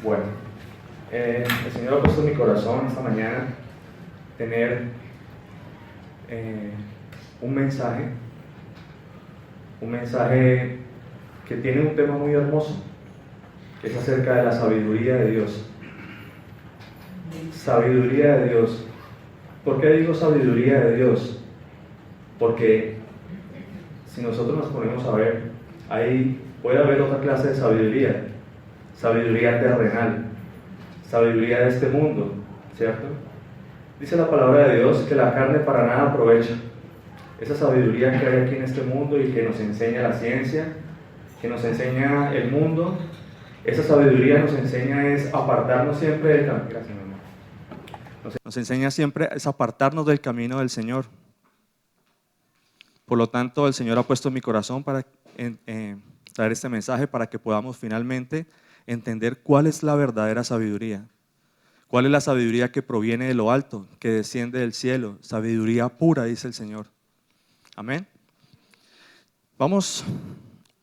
Bueno, el Señor ha puesto en mi corazón esta mañana tener eh, un mensaje, que tiene un tema muy hermoso, que es acerca de la sabiduría de Dios. Sabiduría de Dios. ¿Por qué digo sabiduría de Dios? Porque si nosotros nos ponemos a ver, ahí puede haber otra clase de sabiduría, sabiduría terrenal, sabiduría de este mundo, ¿cierto? Dice la palabra de Dios que la carne para nada aprovecha. Esa sabiduría que hay aquí en este mundo y que nos enseña la ciencia, que nos enseña el mundo, esa sabiduría nos enseña es apartarnos siempre del camino. Gracias, mi amor. Nos enseña siempre es apartarnos del camino del Señor. Por lo tanto, el Señor ha puesto en mi corazón para traer este mensaje para que podamos finalmente entender cuál es la verdadera sabiduría. ¿Cuál es la sabiduría que proviene de lo alto, que desciende del cielo? Sabiduría pura, dice el Señor. Amén. Vamos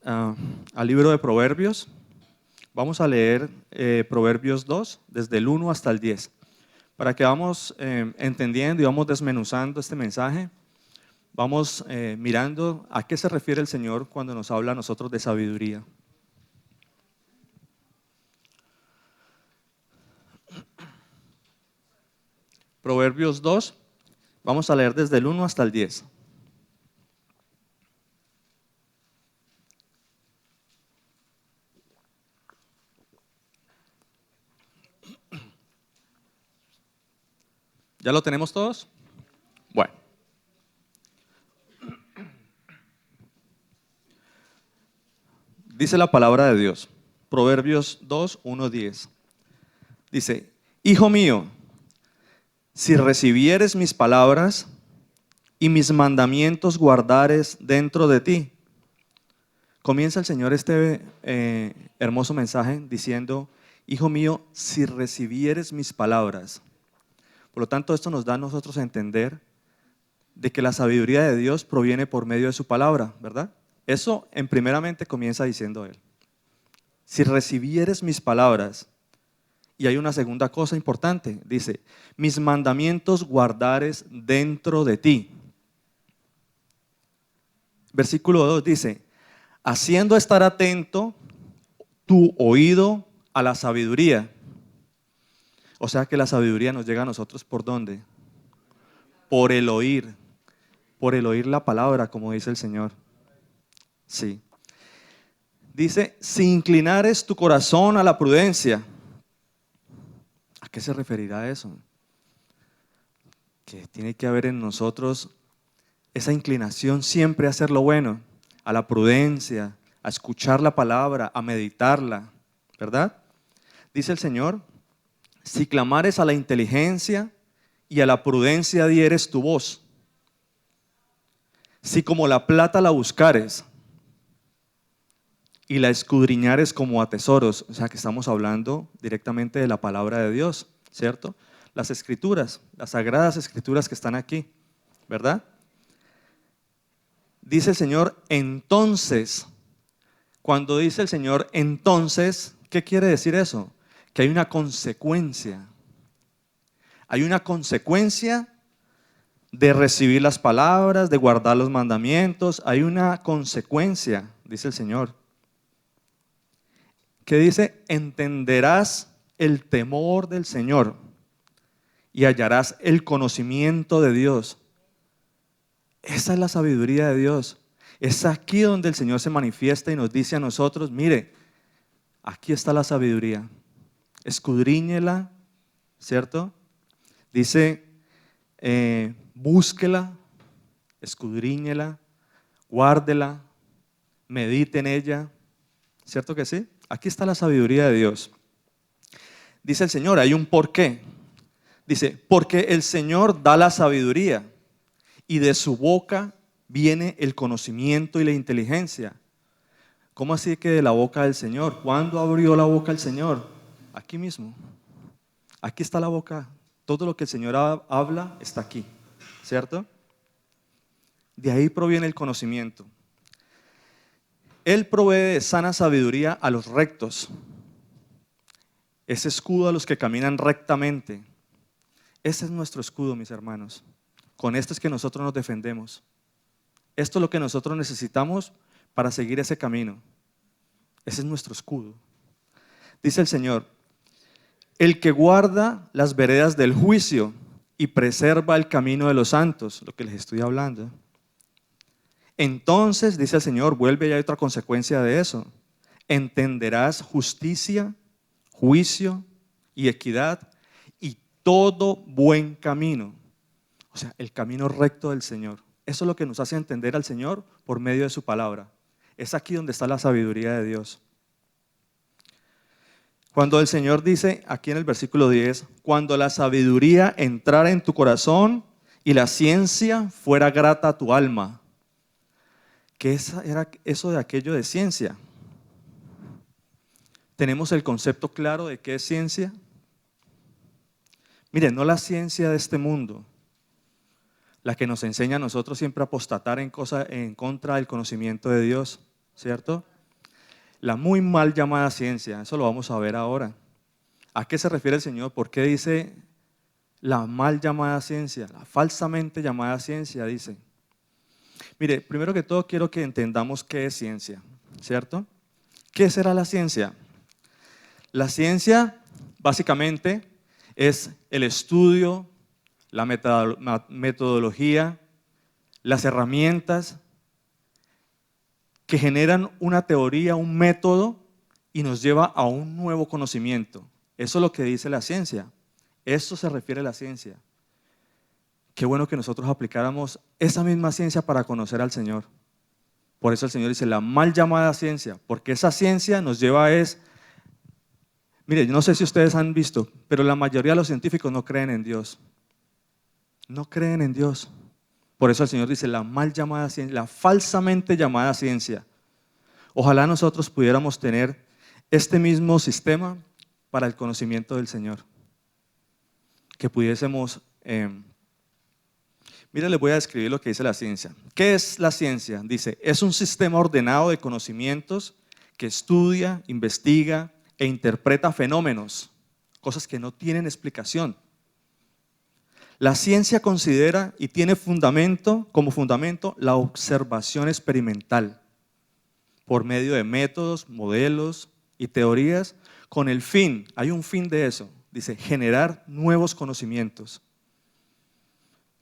al libro de Proverbios. Vamos a leer Proverbios 2, desde el 1 hasta el 10, para que vamos entendiendo y vamos desmenuzando este mensaje. Vamos mirando a qué se refiere el Señor cuando nos habla a nosotros de sabiduría. Proverbios 2, vamos a leer desde el 1 hasta el 10. ¿Ya lo tenemos todos? Bueno. Dice la palabra de Dios, Proverbios 2, 1, 10. Dice, hijo mío, si recibieres mis palabras y mis mandamientos guardares dentro de ti. Comienza el Señor este hermoso mensaje diciendo, hijo mío, si recibieres mis palabras. Por lo tanto, esto nos da a nosotros a entender de que la sabiduría de Dios proviene por medio de su palabra, ¿verdad? Eso en primeramente comienza diciendo él. Si recibieres mis palabras, y hay una segunda cosa importante, dice, mis mandamientos guardares dentro de ti. Versículo 2 dice, haciendo estar atento tu oído a la sabiduría. O sea que la sabiduría nos llega a nosotros ¿por dónde? Por el oír la palabra, como dice el Señor. Sí. Dice, si inclinares tu corazón a la prudencia. ¿A qué se referirá eso? Que tiene que haber en nosotros esa inclinación siempre a hacer lo bueno, a la prudencia, a escuchar la palabra, a meditarla, ¿verdad? Dice el Señor, si clamares a la inteligencia y a la prudencia dieres tu voz, si como la plata la buscares y la escudriñares como a tesoros, o sea que estamos hablando directamente de la palabra de Dios, ¿cierto? Las escrituras, las sagradas escrituras que están aquí, ¿verdad? Dice el Señor, entonces, cuando dice el Señor, entonces, ¿qué quiere decir eso? Que hay una consecuencia. Hay una consecuencia de recibir las palabras, de guardar los mandamientos. Hay una consecuencia, dice el Señor. Que dice, entenderás el temor del Señor y hallarás el conocimiento de Dios. Esa es la sabiduría de Dios. Es aquí donde el Señor se manifiesta y nos dice a nosotros, mire, aquí está la sabiduría. Escudriñela, ¿cierto? Dice, búsquela, escudriñela, guárdela, medite en ella. ¿Cierto que sí? Aquí está la sabiduría de Dios. Dice el Señor, hay un porqué. Dice, porque el Señor da la sabiduría y de su boca viene el conocimiento y la inteligencia. ¿Cómo así que de la boca del Señor? ¿Cuándo abrió la boca el Señor? Aquí mismo. Aquí está la boca. Todo lo que el Señor habla está aquí, ¿cierto? De ahí proviene el conocimiento. Él provee de sana sabiduría a los rectos. ese escudo a los que caminan rectamente. Ese es nuestro escudo, mis hermanos. Con esto es que nosotros nos defendemos. Esto es lo que nosotros necesitamos para seguir ese camino. Ese es nuestro escudo. Dice el Señor, el que guarda las veredas del juicio y preserva el camino de los santos, lo que les estoy hablando. Entonces, dice el Señor, vuelve y hay otra consecuencia de eso. Entenderás justicia, juicio y equidad y todo buen camino. O sea, el camino recto del Señor. Eso es lo que nos hace entender al Señor por medio de su palabra. Es aquí donde está la sabiduría de Dios. Cuando el Señor dice, aquí en el versículo 10, cuando la sabiduría entrara en tu corazón y la ciencia fuera grata a tu alma. ¿Qué era eso de aquello de ciencia? ¿Tenemos el concepto claro de qué es ciencia? Mire, no la ciencia de este mundo, la que nos enseña a nosotros siempre a apostatar en contra del conocimiento de Dios, ¿cierto? La muy mal llamada ciencia, eso lo vamos a ver ahora. ¿A qué se refiere el Señor? ¿Por qué dice la mal llamada ciencia? La falsamente llamada ciencia, dice. Mire, primero que todo quiero que entendamos qué es ciencia, ¿cierto? ¿Qué será la ciencia? La ciencia, básicamente, es el estudio, la metodología, las herramientas que generan una teoría, un método y nos lleva a un nuevo conocimiento. Eso es lo que dice la ciencia. Esto se refiere a la ciencia. Qué bueno que nosotros aplicáramos esa misma ciencia para conocer al Señor. Por eso el Señor dice la mal llamada ciencia, porque esa ciencia nos lleva mire, yo no sé si ustedes han visto, pero la mayoría de los científicos no creen en Dios. No creen en Dios. Por eso el Señor dice la mal llamada ciencia, la falsamente llamada ciencia. Ojalá nosotros pudiéramos tener este mismo sistema para el conocimiento del Señor. Que pudiésemos... Mira, les voy a describir lo que dice la ciencia. ¿Qué es la ciencia? Dice, es un sistema ordenado de conocimientos que estudia, investiga e interpreta fenómenos, cosas que no tienen explicación. La ciencia considera y tiene como fundamento la observación experimental por medio de métodos, modelos y teorías con el fin, hay un fin de eso, dice, generar nuevos conocimientos.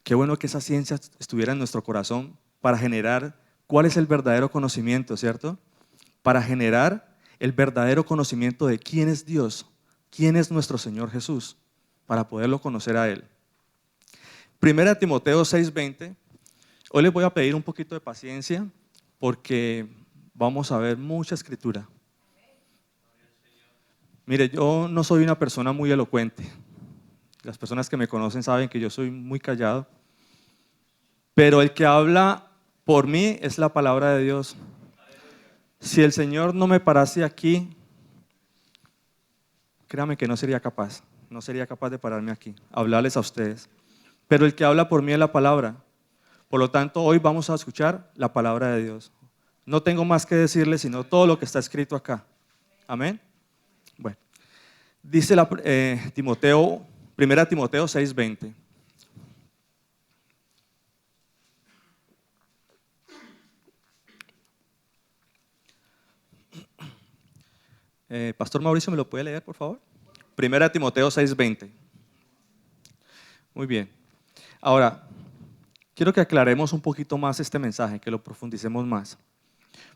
Qué bueno que esa ciencia estuviera en nuestro corazón para generar cuál es el verdadero conocimiento, ¿cierto? Para generar el verdadero conocimiento de quién es Dios, quién es nuestro Señor Jesús, para poderlo conocer a Él. Primera Timoteo 6:20. Hoy les voy a pedir un poquito de paciencia porque vamos a ver mucha escritura. Mire, yo no soy una persona muy elocuente. Las personas que me conocen saben que yo soy muy callado. Pero el que habla por mí es la palabra de Dios. Si el Señor no me parase aquí, créame que no sería capaz de pararme aquí, hablarles a ustedes. Pero el que habla por mí es la palabra. Por lo tanto, hoy vamos a escuchar la palabra de Dios. No tengo más que decirles sino todo lo que está escrito acá. Amén. Bueno, dice Timoteo, 1 Timoteo 6:20. Pastor Mauricio, ¿me lo puede leer, por favor? 1 Timoteo 6:20. Muy bien. Ahora, quiero que aclaremos un poquito más este mensaje, que lo profundicemos más.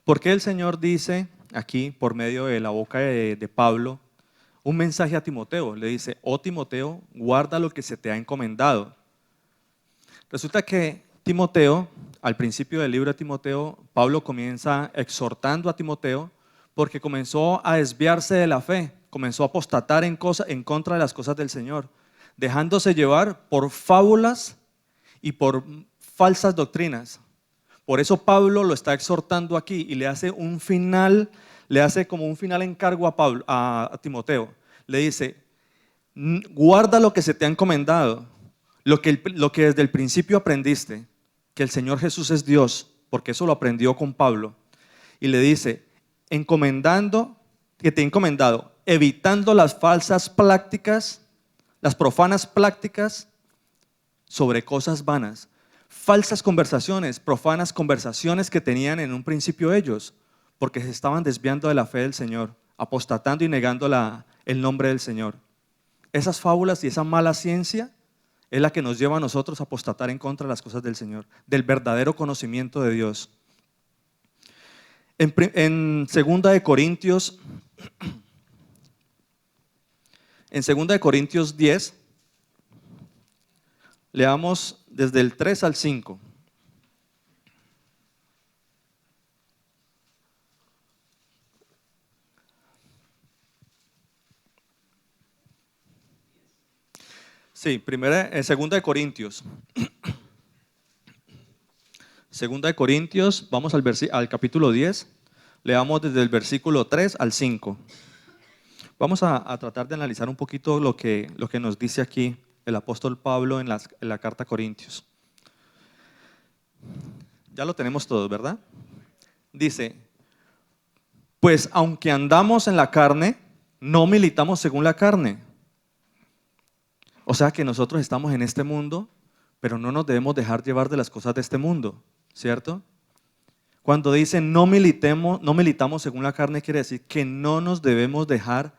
¿Por qué el Señor dice aquí, por medio de la boca de Pablo, un mensaje a Timoteo? Le dice, oh Timoteo, guarda lo que se te ha encomendado. Resulta que Timoteo, al principio del libro de Timoteo, Pablo comienza exhortando a Timoteo porque comenzó a desviarse de la fe, comenzó a apostatar en contra de las cosas del Señor, dejándose llevar por fábulas y por falsas doctrinas. Por eso Pablo lo está exhortando aquí y le hace como un final encargo a Timoteo. Le dice, guarda lo que se te ha encomendado, lo que desde el principio aprendiste, que el Señor Jesús es Dios, porque eso lo aprendió con Pablo. Y le dice, que te he encomendado, evitando las falsas prácticas, las profanas prácticas sobre cosas vanas. Falsas conversaciones, profanas conversaciones que tenían en un principio ellos, porque se estaban desviando de la fe del Señor, apostatando y negando el nombre del Señor. Esas fábulas y esa mala ciencia es la que nos lleva a nosotros a apostatar en contra de las cosas del Señor, del verdadero conocimiento de Dios. En segunda de Corintios, en 2 de Corintios 10, leamos desde el 3 al 5. Sí, segunda de Corintios. Segunda de Corintios, vamos al capítulo 10, leamos desde el versículo 3 al 5. Vamos a tratar de analizar un poquito lo que nos dice aquí el apóstol Pablo en la carta a Corintios. Ya lo tenemos todos, ¿verdad? Dice, pues aunque andamos en la carne, no militamos según la carne. O sea que nosotros estamos en este mundo, pero no nos debemos dejar llevar de las cosas de este mundo, ¿cierto? Cuando dice no militamos según la carne, quiere decir que no debemos dejar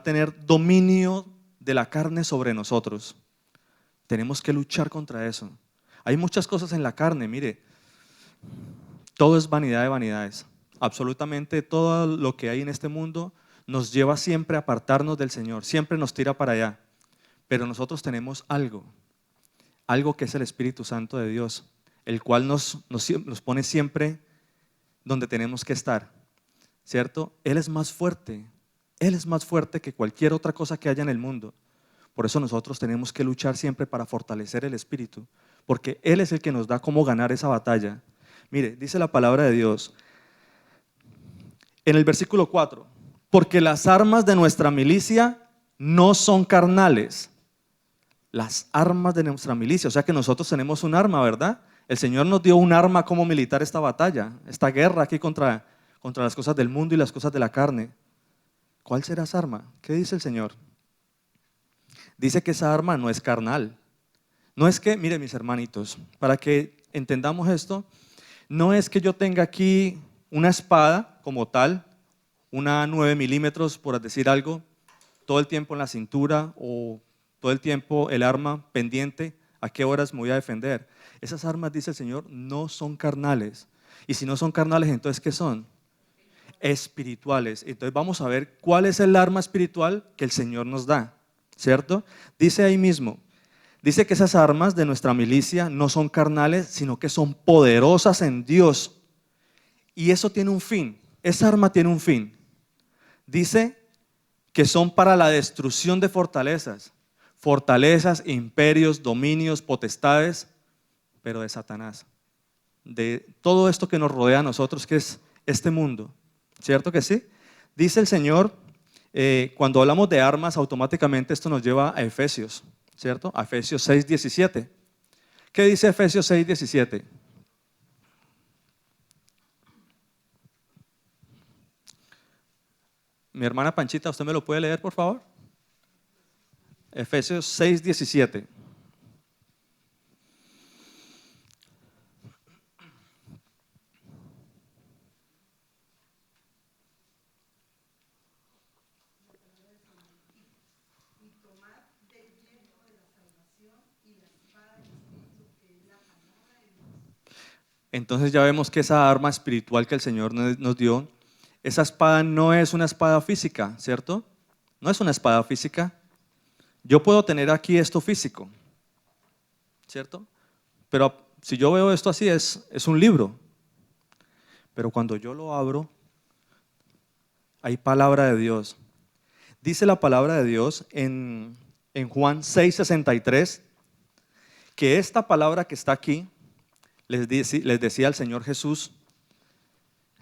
tener dominio de la carne sobre nosotros. Tenemos que luchar contra eso. Hay muchas cosas en la carne, mire, todo es vanidad de vanidades. Absolutamente todo lo que hay en este mundo nos lleva siempre a apartarnos del Señor, siempre nos tira para allá. Pero nosotros tenemos algo que es el Espíritu Santo de Dios, el cual nos pone siempre donde tenemos que estar, ¿cierto? Él es más fuerte que cualquier otra cosa que haya en el mundo. Por eso nosotros tenemos que luchar siempre para fortalecer el Espíritu, porque Él es el que nos da cómo ganar esa batalla. Mire, dice la palabra de Dios en el versículo 4, porque las armas de nuestra milicia no son carnales. Las armas de nuestra milicia, o sea que nosotros tenemos un arma, ¿verdad? El Señor nos dio un arma como militar esta batalla, esta guerra aquí contra las cosas del mundo y las cosas de la carne. ¿Cuál será esa arma? ¿Qué dice el Señor? Dice que esa arma no es carnal. No es que, mire mis hermanitos, para que entendamos esto, no es que yo tenga aquí una espada como tal, una 9 milímetros, por decir algo, todo el tiempo en la cintura o todo el tiempo el arma pendiente, ¿a qué horas me voy a defender? Esas armas, dice el Señor, no son carnales. Y si no son carnales, entonces ¿qué son? Espirituales. Entonces vamos a ver cuál es el arma espiritual que el Señor nos da, ¿cierto? Dice ahí mismo, dice que esas armas de nuestra milicia no son carnales, sino que son poderosas en Dios. Y eso tiene un fin, esa arma tiene un fin. Dice que son para la destrucción de fortalezas, imperios, dominios, potestades, pero de Satanás, de todo esto que nos rodea a nosotros, que es este mundo, ¿cierto que sí? Dice el Señor, cuando hablamos de armas, automáticamente esto nos lleva a Efesios, ¿cierto? A Efesios 6:17. ¿Qué dice Efesios 6:17? Mi hermana Panchita, ¿usted me lo puede leer, por favor? Efesios 6:17. Entonces ya vemos que esa arma espiritual que el Señor nos dio, esa espada no es una espada física, ¿cierto? No es una espada física. Yo puedo tener aquí esto físico, ¿cierto? Pero si yo veo esto así, es un libro. Pero cuando yo lo abro, hay palabra de Dios. Dice la palabra de Dios en Juan 6:63, que esta palabra que está aquí, les decía el Señor Jesús,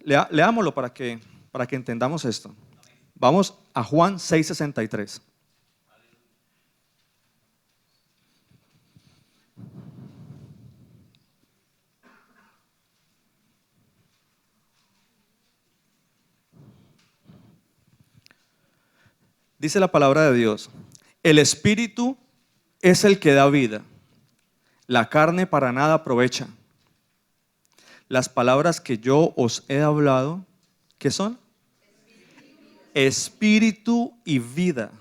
leámoslo para que entendamos esto. Vamos a Juan 6:63. Dice la palabra de Dios, el espíritu es el que da vida, la carne para nada aprovecha. Las palabras que yo os he hablado, ¿qué son? Espíritu y vida.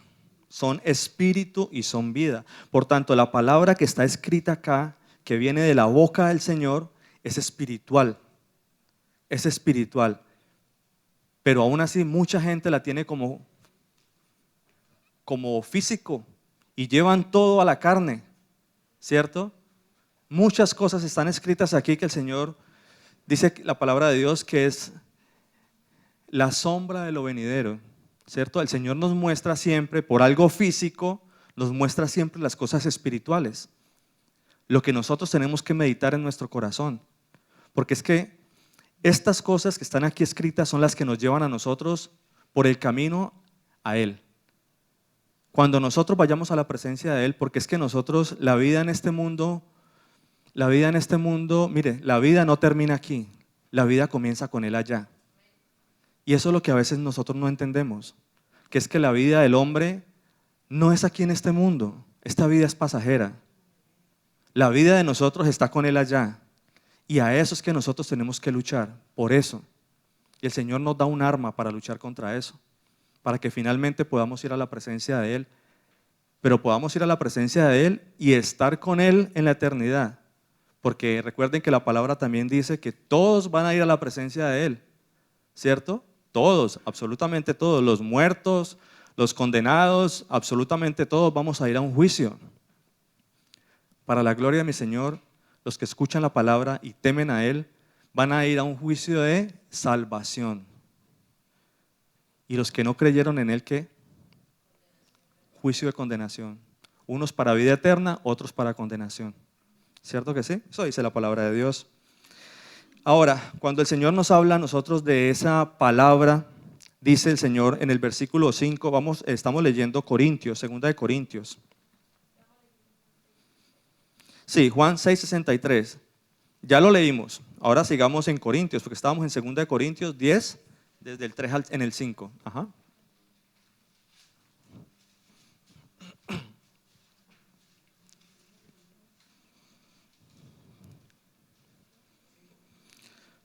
Son espíritu y son vida. Por tanto, la palabra que está escrita acá, que viene de la boca del Señor, es espiritual. Es espiritual. Pero aún así mucha gente la tiene como físico y llevan todo a la carne, ¿cierto? Muchas cosas están escritas aquí que el Señor dice, la palabra de Dios, que es la sombra de lo venidero, ¿cierto? El Señor nos muestra siempre, por algo físico, nos muestra siempre las cosas espirituales, lo que nosotros tenemos que meditar en nuestro corazón, porque es que estas cosas que están aquí escritas son las que nos llevan a nosotros por el camino a Él. Cuando nosotros vayamos a la presencia de Él, porque es que nosotros, la vida en este mundo, mire, la vida no termina aquí, la vida comienza con Él allá. Y eso es lo que a veces nosotros no entendemos, que es que la vida del hombre no es aquí en este mundo, esta vida es pasajera. La vida de nosotros está con Él allá. Y a eso es que nosotros tenemos que luchar, por eso. Y el Señor nos da un arma para luchar contra eso, para que finalmente podamos ir a la presencia de Él, pero podamos ir a la presencia de Él y estar con Él en la eternidad. Porque recuerden que la palabra también dice que todos van a ir a la presencia de Él, ¿cierto? Todos, absolutamente todos, los muertos, los condenados, absolutamente todos vamos a ir a un juicio. Para la gloria de mi Señor, los que escuchan la palabra y temen a Él, van a ir a un juicio de salvación. Y los que no creyeron en Él, ¿qué? Juicio de condenación. Unos para vida eterna, otros para condenación. ¿Cierto que sí? Eso dice la palabra de Dios. Ahora, cuando el Señor nos habla a nosotros de esa palabra, dice el Señor en el versículo 5, estamos leyendo Corintios, 2 Corintios. Sí, Juan 6:63. Ya lo leímos. Ahora sigamos en Corintios, porque estábamos en 2 Corintios 10, desde el 3 en el 5. Ajá.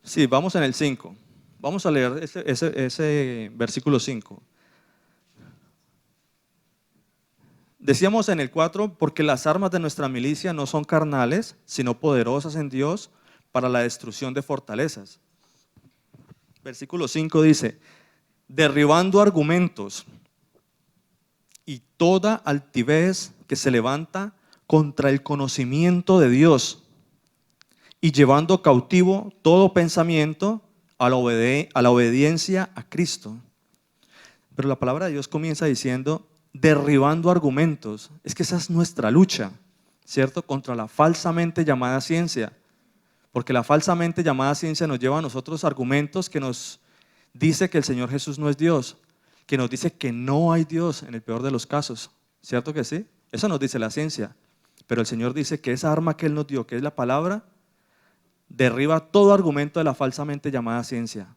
Sí, vamos en el 5. Vamos a leer ese versículo 5. Decíamos en el 4, porque las armas de nuestra milicia no son carnales, sino poderosas en Dios para la destrucción de fortalezas. Versículo 5 dice, derribando argumentos y toda altivez que se levanta contra el conocimiento de Dios y llevando cautivo todo pensamiento a la obediencia a Cristo. Pero la palabra de Dios comienza diciendo, derribando argumentos. Es que esa es nuestra lucha, ¿cierto? Contra la falsamente llamada ciencia. Porque la falsamente llamada ciencia nos lleva a nosotros argumentos que nos dice que el Señor Jesús no es Dios, que nos dice que no hay Dios en el peor de los casos. ¿Cierto que sí? Eso nos dice la ciencia. Pero el Señor dice que esa arma que Él nos dio, que es la palabra, derriba todo argumento de la falsamente llamada ciencia.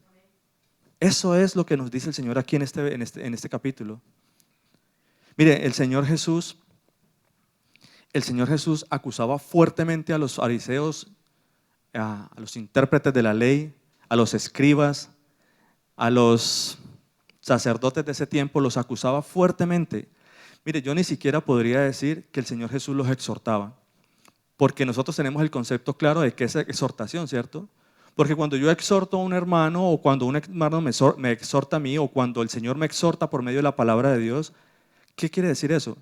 Eso es lo que nos dice el Señor aquí en este capítulo. Mire, el Señor Jesús acusaba fuertemente a los fariseos, a los intérpretes de la ley, a los escribas, a los sacerdotes de ese tiempo, los acusaba fuertemente. Mire, yo ni siquiera podría decir que el Señor Jesús los exhortaba, porque nosotros tenemos el concepto claro de qué es exhortación, ¿cierto? Porque cuando yo exhorto a un hermano, o cuando un hermano me exhorta a mí, o cuando el Señor me exhorta por medio de la palabra de Dios, ¿qué quiere decir eso?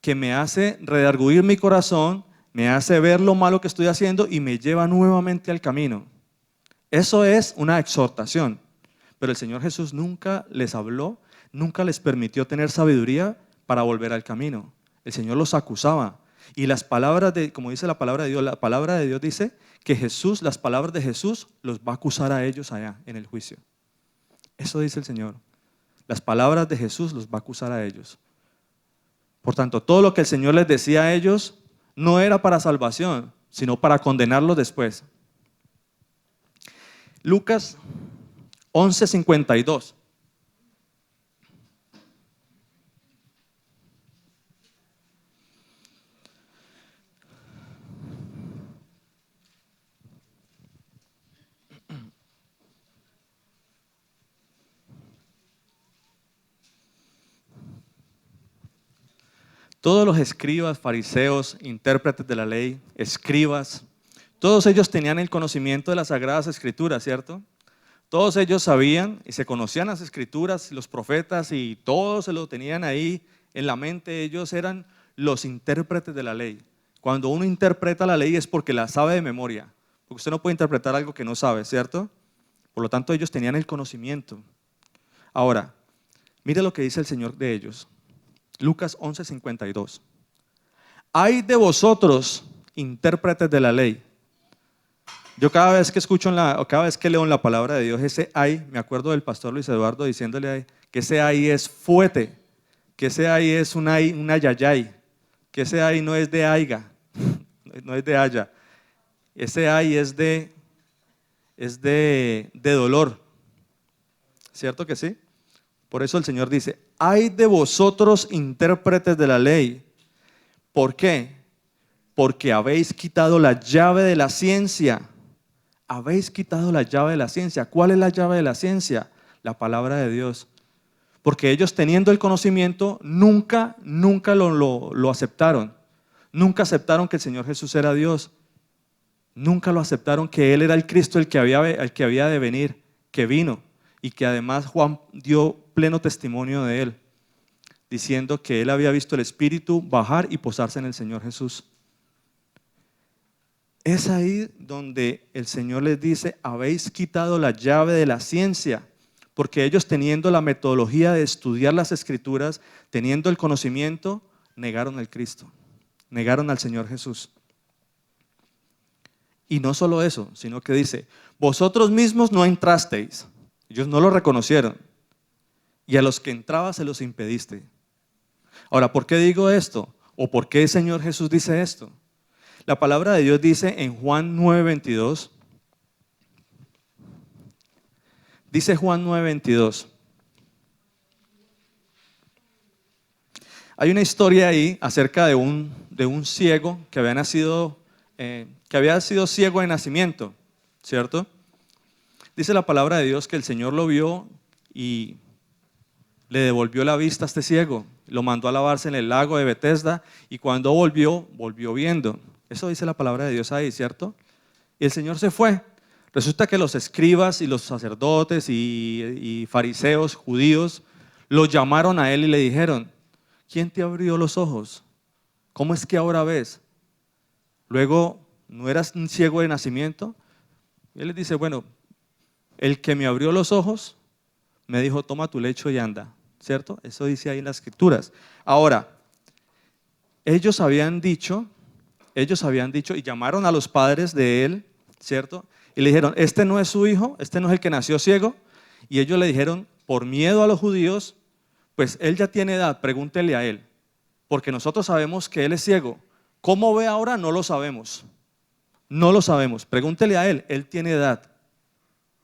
Que me hace redarguir mi corazón, me hace ver lo malo que estoy haciendo y me lleva nuevamente al camino. Eso es una exhortación. Pero el Señor Jesús nunca les habló, nunca les permitió tener sabiduría para volver al camino. El Señor los acusaba. Y las palabras como dice la palabra de Dios, la palabra de Dios dice que las palabras de Jesús los va a acusar a ellos allá en el juicio. Eso dice el Señor. Las palabras de Jesús los va a acusar a ellos. Por tanto, todo lo que el Señor les decía a ellos no era para salvación, sino para condenarlos después. Lucas 11:52. Todos los escribas, fariseos, intérpretes de la ley, escribas, todos ellos tenían el conocimiento de las Sagradas Escrituras, ¿cierto? Todos ellos sabían y se conocían las Escrituras y los profetas y todos se lo tenían ahí en la mente. Ellos eran los intérpretes de la ley. Cuando uno interpreta la ley es porque la sabe de memoria, porque usted no puede interpretar algo que no sabe, ¿cierto? Por lo tanto, ellos tenían el conocimiento. Ahora, mire lo que dice el Señor de ellos. Lucas 11:52. Ay de vosotros, intérpretes de la ley. Yo cada vez que o cada vez que leo en la palabra de Dios ese ay, me acuerdo del pastor Luis Eduardo diciéndole que ese ay es fuete, que ese ay es un ay, una yayay, que ese ay no es de aiga, no es de haya. Ese ay es de dolor. ¿Cierto que sí? Por eso el Señor dice, ay de vosotros intérpretes de la ley. ¿Por qué? Porque habéis quitado la llave de la ciencia. Habéis quitado la llave de la ciencia. ¿Cuál es la llave de la ciencia? La palabra de Dios. Porque ellos teniendo el conocimiento nunca lo aceptaron. Nunca aceptaron que el Señor Jesús era Dios. Nunca lo aceptaron que Él era el Cristo, el que había de venir, que vino. Y que además Juan dio pleno testimonio de Él, diciendo que Él había visto el Espíritu bajar y posarse en el Señor Jesús. Es ahí donde el Señor les dice, habéis quitado la llave de la ciencia, porque ellos teniendo la metodología de estudiar las Escrituras, teniendo el conocimiento, negaron al Cristo, negaron al Señor Jesús. Y no solo eso, sino que dice, vosotros mismos no entrasteis, ellos no lo reconocieron, y a los que entraba se los impediste. Ahora, ¿por qué digo esto? ¿O por qué el Señor Jesús dice esto? La palabra de Dios dice en Juan 9:22, dice Juan 9:22, hay una historia ahí acerca de un ciego que había sido ciego de nacimiento, ¿cierto? Dice la palabra de Dios que el Señor lo vio y le devolvió la vista a este ciego, lo mandó a lavarse en el lago de Betesda y cuando volvió viendo. Eso dice la palabra de Dios ahí, ¿cierto? Y el Señor se fue. Resulta que los escribas y los sacerdotes y fariseos judíos lo llamaron a él y le dijeron, ¿quién te abrió los ojos? ¿Cómo es que ahora ves? Luego, ¿no eras un ciego de nacimiento? Y él les dice, bueno, el que me abrió los ojos me dijo, toma tu lecho y anda, ¿cierto? Eso dice ahí en las Escrituras. Ahora, ellos habían dicho y llamaron a los padres de él, ¿cierto? Y le dijeron, este no es su hijo, este no es el que nació ciego. Y ellos le dijeron, por miedo a los judíos, pues él ya tiene edad, pregúntele a él, porque nosotros sabemos que él es ciego. ¿Cómo ve ahora? No lo sabemos. No lo sabemos. Pregúntele a él, él tiene edad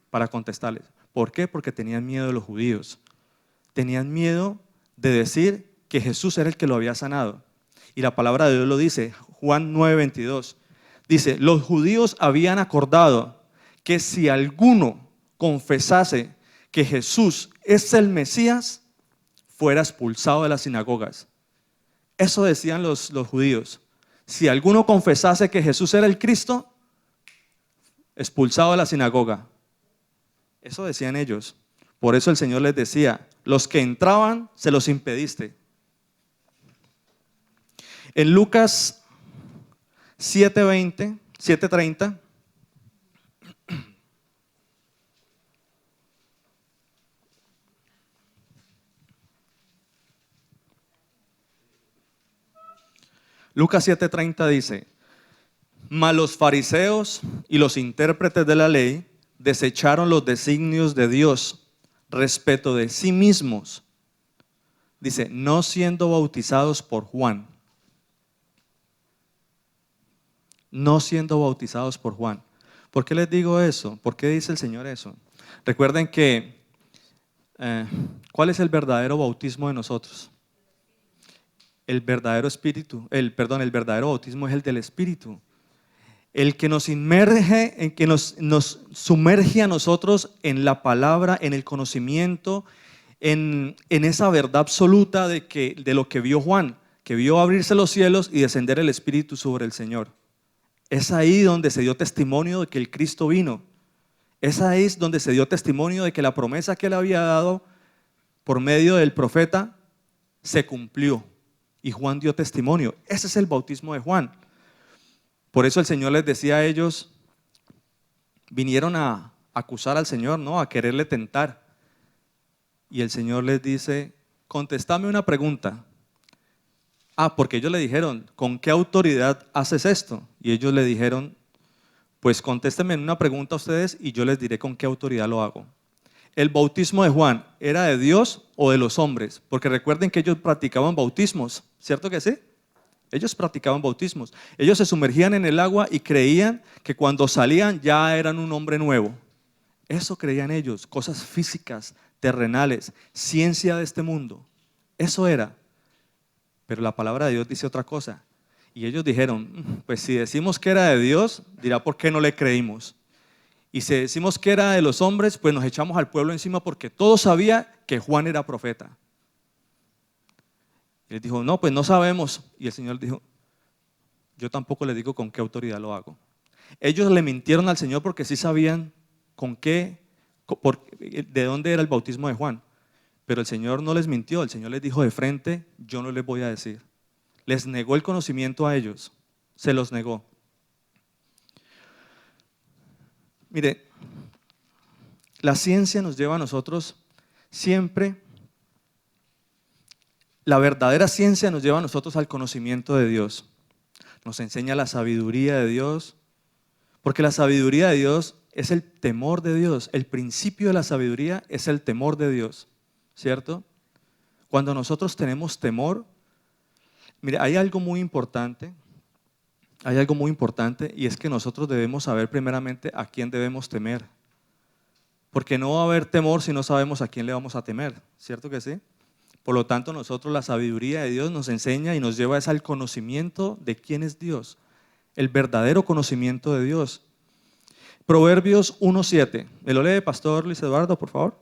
para contestarles. ¿Por qué? Porque tenían miedo de los judíos. Tenían miedo de decir que Jesús era el que lo había sanado. Y la palabra de Dios lo dice, Juan 9:22. Dice, los judíos habían acordado que si alguno confesase que Jesús es el Mesías, fuera expulsado de las sinagogas. Eso decían los judíos. Si alguno confesase que Jesús era el Cristo, expulsado de la sinagoga. Eso decían ellos. Por eso el Señor les decía, los que entraban se los impediste. En Lucas 7:30, Lucas 7:30 dice, mas los fariseos y los intérpretes de la ley desecharon los designios de Dios respecto de sí mismos. Dice, no siendo bautizados por Juan. No siendo bautizados por Juan. ¿Por qué les digo eso? ¿Por qué dice el Señor eso? Recuerden que, ¿cuál es el verdadero bautismo de nosotros? El verdadero bautismo es el del Espíritu. El que nos inmerge, el que nos sumerge a nosotros en la palabra, en el conocimiento, en esa verdad absoluta de lo que vio Juan, que vio abrirse los cielos y descender el Espíritu sobre el Señor. Es ahí donde se dio testimonio de que el Cristo vino. Es ahí donde se dio testimonio de que la promesa que él había dado por medio del profeta se cumplió. Y Juan dio testimonio. Ese es el bautismo de Juan. Por eso el Señor les decía a ellos, vinieron a acusar al Señor, ¿no? A quererle tentar. Y el Señor les dice, contestame una pregunta. Porque ellos le dijeron, ¿con qué autoridad haces esto? Y ellos le dijeron, pues contéstenme una pregunta a ustedes y yo les diré con qué autoridad lo hago. ¿El bautismo de Juan era de Dios o de los hombres? Porque recuerden que ellos practicaban bautismos, ¿cierto que sí? Ellos practicaban bautismos. Ellos se sumergían en el agua y creían que cuando salían ya eran un hombre nuevo. Eso creían ellos, cosas físicas, terrenales, ciencia de este mundo. Eso era. Pero la palabra de Dios dice otra cosa. Y ellos dijeron, pues si decimos que era de Dios, dirá por qué no le creímos. Y si decimos que era de los hombres, pues nos echamos al pueblo encima porque todos sabían que Juan era profeta. Y él dijo, no, pues no sabemos. Y el Señor dijo, yo tampoco le digo con qué autoridad lo hago. Ellos le mintieron al Señor porque sí sabían de dónde era el bautismo de Juan. Pero el Señor no les mintió, el Señor les dijo de frente, yo no les voy a decir. Les negó el conocimiento a ellos, se los negó. Mire, la ciencia nos lleva a nosotros siempre, la verdadera ciencia nos lleva a nosotros al conocimiento de Dios. Nos enseña la sabiduría de Dios, porque la sabiduría de Dios es el temor de Dios. El principio de la sabiduría es el temor de Dios, ¿cierto? Cuando nosotros tenemos temor, mire, hay algo muy importante y es que nosotros debemos saber primeramente a quién debemos temer. Porque no va a haber temor si no sabemos a quién le vamos a temer, ¿cierto que sí? Por lo tanto, nosotros la sabiduría de Dios nos enseña y nos lleva al conocimiento de quién es Dios, el verdadero conocimiento de Dios. Proverbios 1:7. ¿Me lo lee, Pastor Luis Eduardo, por favor?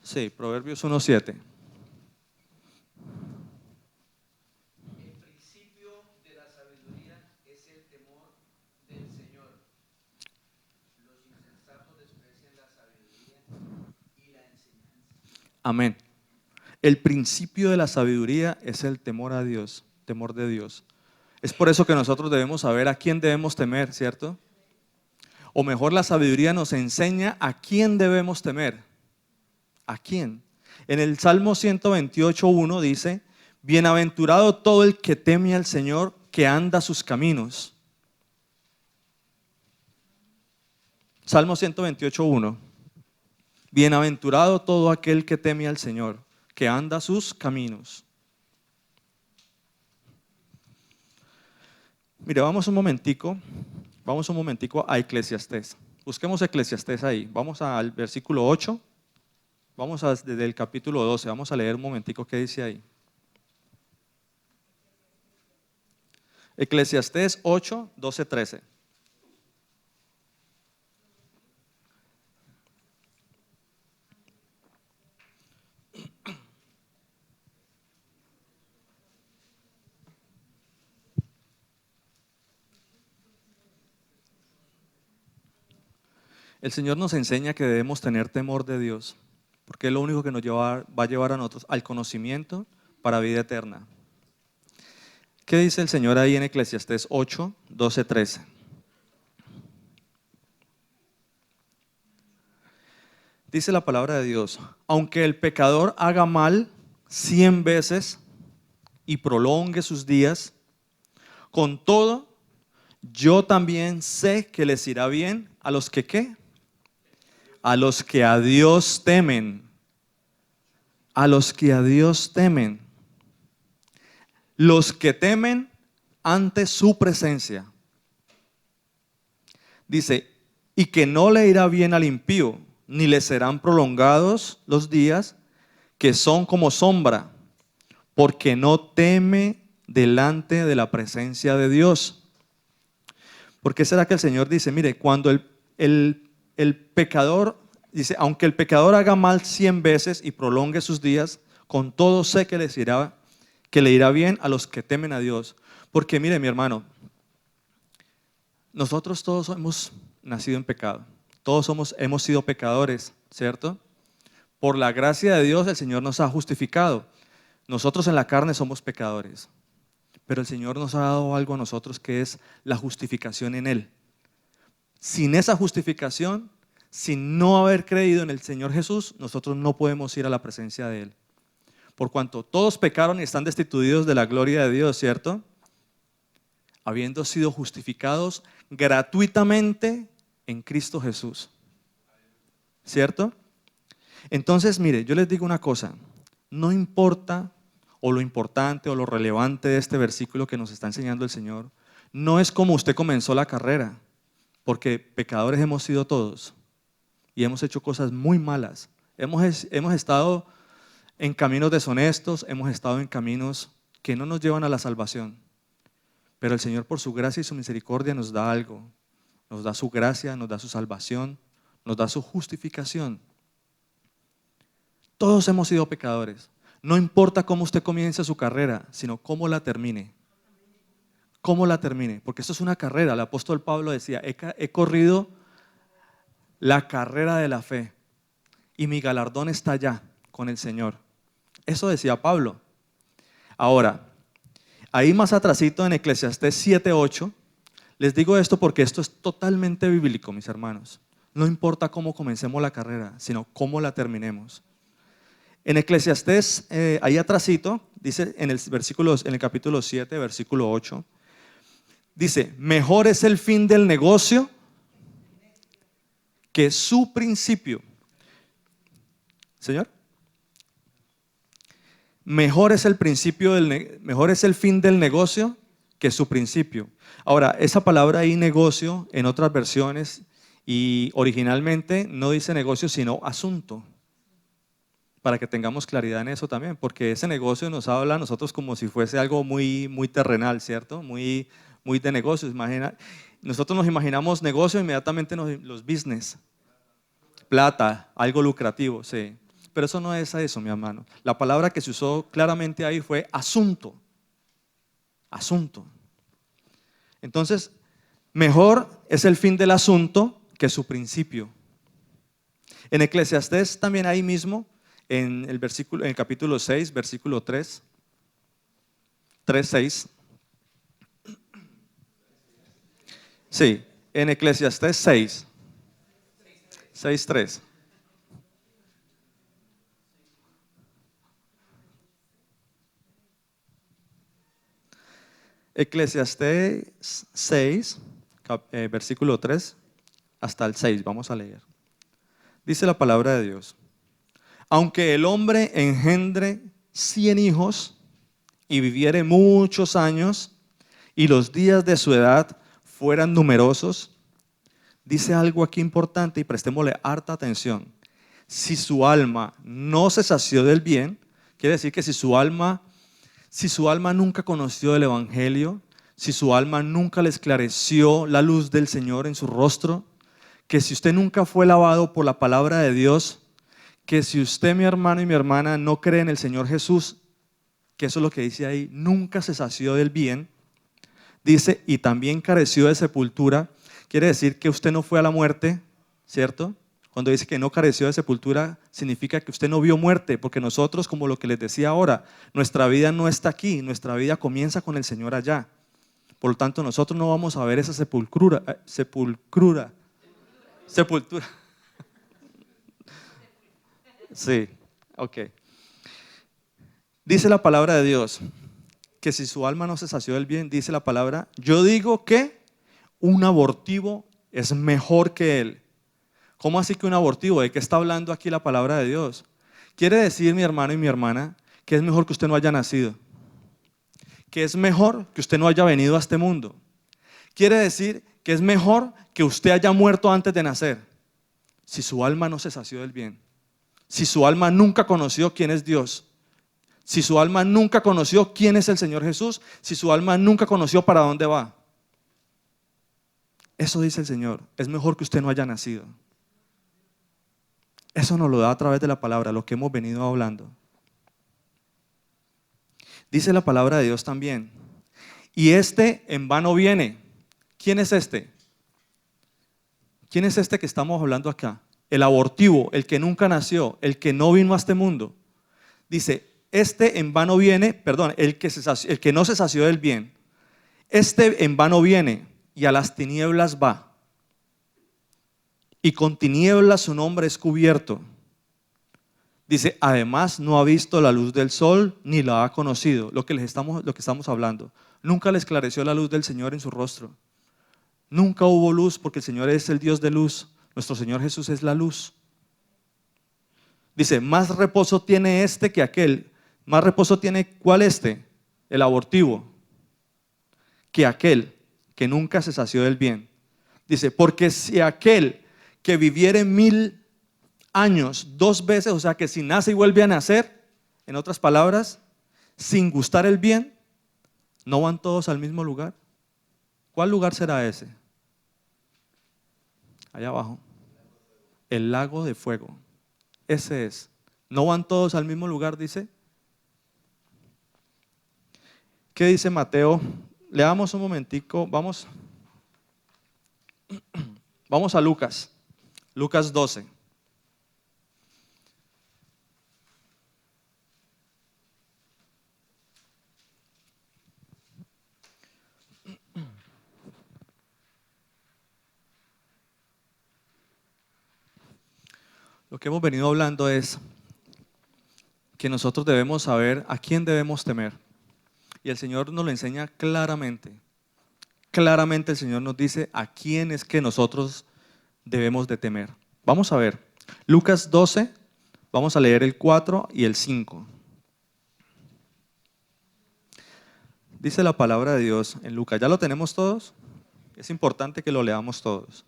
Sí, Proverbios 1:7. Amén. El principio de la sabiduría es el temor a Dios, temor de Dios. Es por eso que nosotros debemos saber a quién debemos temer, ¿cierto? O mejor, la sabiduría nos enseña a quién debemos temer. ¿A quién? En el Salmo 128:1 dice, bienaventurado todo el que teme al Señor, que anda sus caminos. Salmo 128:1. Bienaventurado todo aquel que teme al Señor, que anda sus caminos. Mire, vamos un momentico a Eclesiastés. Busquemos Eclesiastés ahí. Vamos al versículo 8. Desde el capítulo 12. Vamos a leer un momentico qué dice ahí. Eclesiastés 8, 12, 13. El Señor nos enseña que debemos tener temor de Dios, porque es lo único que va a llevar a nosotros al conocimiento para vida eterna. ¿Qué dice el Señor ahí en Eclesiastés 8, 12, 13? Dice la palabra de Dios, aunque el pecador haga mal 100 veces y prolongue sus días, con todo, yo también sé que les irá bien a los que ¿qué? A los que a Dios temen. A los que a Dios temen. Los que temen ante su presencia. Dice, y que no le irá bien al impío, ni le serán prolongados los días, que son como sombra, porque no teme delante de la presencia de Dios. ¿Por qué será que el Señor dice, mire, cuando el pecador Dice, aunque el pecador haga mal 100 veces y prolongue sus días, con todo sé que le irá bien a los que temen a Dios. Porque mire, mi hermano, nosotros todos hemos nacido en pecado. Todos hemos sido pecadores, ¿cierto? Por la gracia de Dios el Señor nos ha justificado. Nosotros en la carne somos pecadores, pero el Señor nos ha dado algo a nosotros que es la justificación en Él. Sin esa justificación, sin no haber creído en el Señor Jesús, nosotros no podemos ir a la presencia de Él. Por cuanto todos pecaron y están destituidos de la gloria de Dios, ¿cierto? Habiendo sido justificados gratuitamente en Cristo Jesús, ¿cierto? Entonces, mire, yo les digo una cosa, no importa o lo importante o lo relevante de este versículo que nos está enseñando el Señor, no es como usted comenzó la carrera, porque pecadores hemos sido todos y hemos hecho cosas muy malas. Hemos estado en caminos deshonestos, hemos estado en caminos que no nos llevan a la salvación. Pero el Señor por su gracia y su misericordia nos da algo. Nos da su gracia, nos da su salvación, nos da su justificación. Todos hemos sido pecadores. No importa cómo usted comience su carrera, sino cómo la termine. Cómo la termine. Porque esto es una carrera. El apóstol Pablo decía, he corrido la carrera de la fe y mi galardón está allá con el Señor. Eso decía Pablo. Ahora, ahí más atrasito en Eclesiastés 7:8, les digo esto porque esto es totalmente bíblico, mis hermanos. No importa cómo comencemos la carrera, sino cómo la terminemos. En Eclesiastés, ahí atrasito, dice en el capítulo 7, versículo 8, dice, mejor es el fin del negocio que su principio. Señor. Mejor es el fin del negocio que su principio. Ahora, esa palabra ahí, negocio, en otras versiones y originalmente no dice negocio, sino asunto. Para que tengamos claridad en eso también, porque ese negocio nos habla a nosotros como si fuese algo muy, muy terrenal, ¿cierto? Muy, muy de negocios. Nosotros nos imaginamos negocio, inmediatamente los business, plata, algo lucrativo, sí. Pero eso no es eso, mi hermano. La palabra que se usó claramente ahí fue asunto. Asunto. Entonces, mejor es el fin del asunto que su principio. En Eclesiastés también ahí mismo, en el capítulo 6, versículo 3, 3:6. Sí, en Eclesiastés 6, 6:3. Eclesiastés 6, versículo 3 hasta el 6, vamos a leer. Dice la palabra de Dios. Aunque el hombre engendre 100 hijos y viviere muchos años y los días de su edad fueran numerosos, dice algo aquí importante y prestémosle harta atención. Si su alma no se sació del bien, quiere decir que si su alma nunca conoció el Evangelio, si su alma nunca le esclareció la luz del Señor en su rostro, que si usted nunca fue lavado por la palabra de Dios, que si usted, mi hermano y mi hermana, no cree en el Señor Jesús, que eso es lo que dice ahí, nunca se sació del bien, dice, y también careció de sepultura, quiere decir que usted no fue a la muerte, ¿cierto? Cuando dice que no careció de sepultura, significa que usted no vio muerte, porque nosotros, como lo que les decía ahora, nuestra vida no está aquí, nuestra vida comienza con el Señor allá. Por lo tanto, nosotros no vamos a ver esa sepultura. Sí, ok. Dice la palabra de Dios que si su alma no se sació del bien, dice la palabra, yo digo que un abortivo es mejor que él. ¿Cómo así que un abortivo? ¿De qué está hablando aquí la palabra de Dios? Quiere decir, mi hermano y mi hermana, que es mejor que usted no haya nacido. Que es mejor que usted no haya venido a este mundo. Quiere decir que es mejor que usted haya muerto antes de nacer. Si su alma no se sació del bien. Si su alma nunca conoció quién es Dios. Si su alma nunca conoció quién es el Señor Jesús. Si su alma nunca conoció para dónde va. Eso dice el Señor. Es mejor que usted no haya nacido. Eso nos lo da a través de la palabra, lo que hemos venido hablando. Dice la palabra de Dios también. Y este en vano viene. ¿Quién es este? ¿Quién es este que estamos hablando acá? El abortivo, el que nunca nació, el que no vino a este mundo. Dice, este en vano viene, perdón, el que no se sació del bien. Este en vano viene y a las tinieblas va. Y con tinieblas su nombre es cubierto. Dice, además no ha visto la luz del sol ni la ha conocido. Lo que estamos hablando. Nunca le esclareció la luz del Señor en su rostro. Nunca hubo luz porque el Señor es el Dios de luz. Nuestro Señor Jesús es la luz. Dice, más reposo tiene este que aquel. Más reposo tiene, ¿cuál este? El abortivo. Que aquel que nunca se sació del bien. Dice, porque si aquel que viviere 1000 años 2 veces, o sea que si nace y vuelve a nacer, en otras palabras, sin gustar el bien, ¿no van todos al mismo lugar? ¿Cuál lugar será ese? Allá abajo. El lago de fuego. Ese es. ¿No van todos al mismo lugar, dice? ¿Qué dice Mateo? Leamos un momentico, vamos a Lucas 12. Lo que hemos venido hablando es que nosotros debemos saber a quién debemos temer. Y el Señor nos lo enseña claramente. Claramente el Señor nos dice a quién es que nosotros debemos de temer. Vamos a ver, Lucas 12, vamos a leer el 4 y el 5. Dice la palabra de Dios en Lucas. ¿Ya lo tenemos todos? Es importante que lo leamos todos.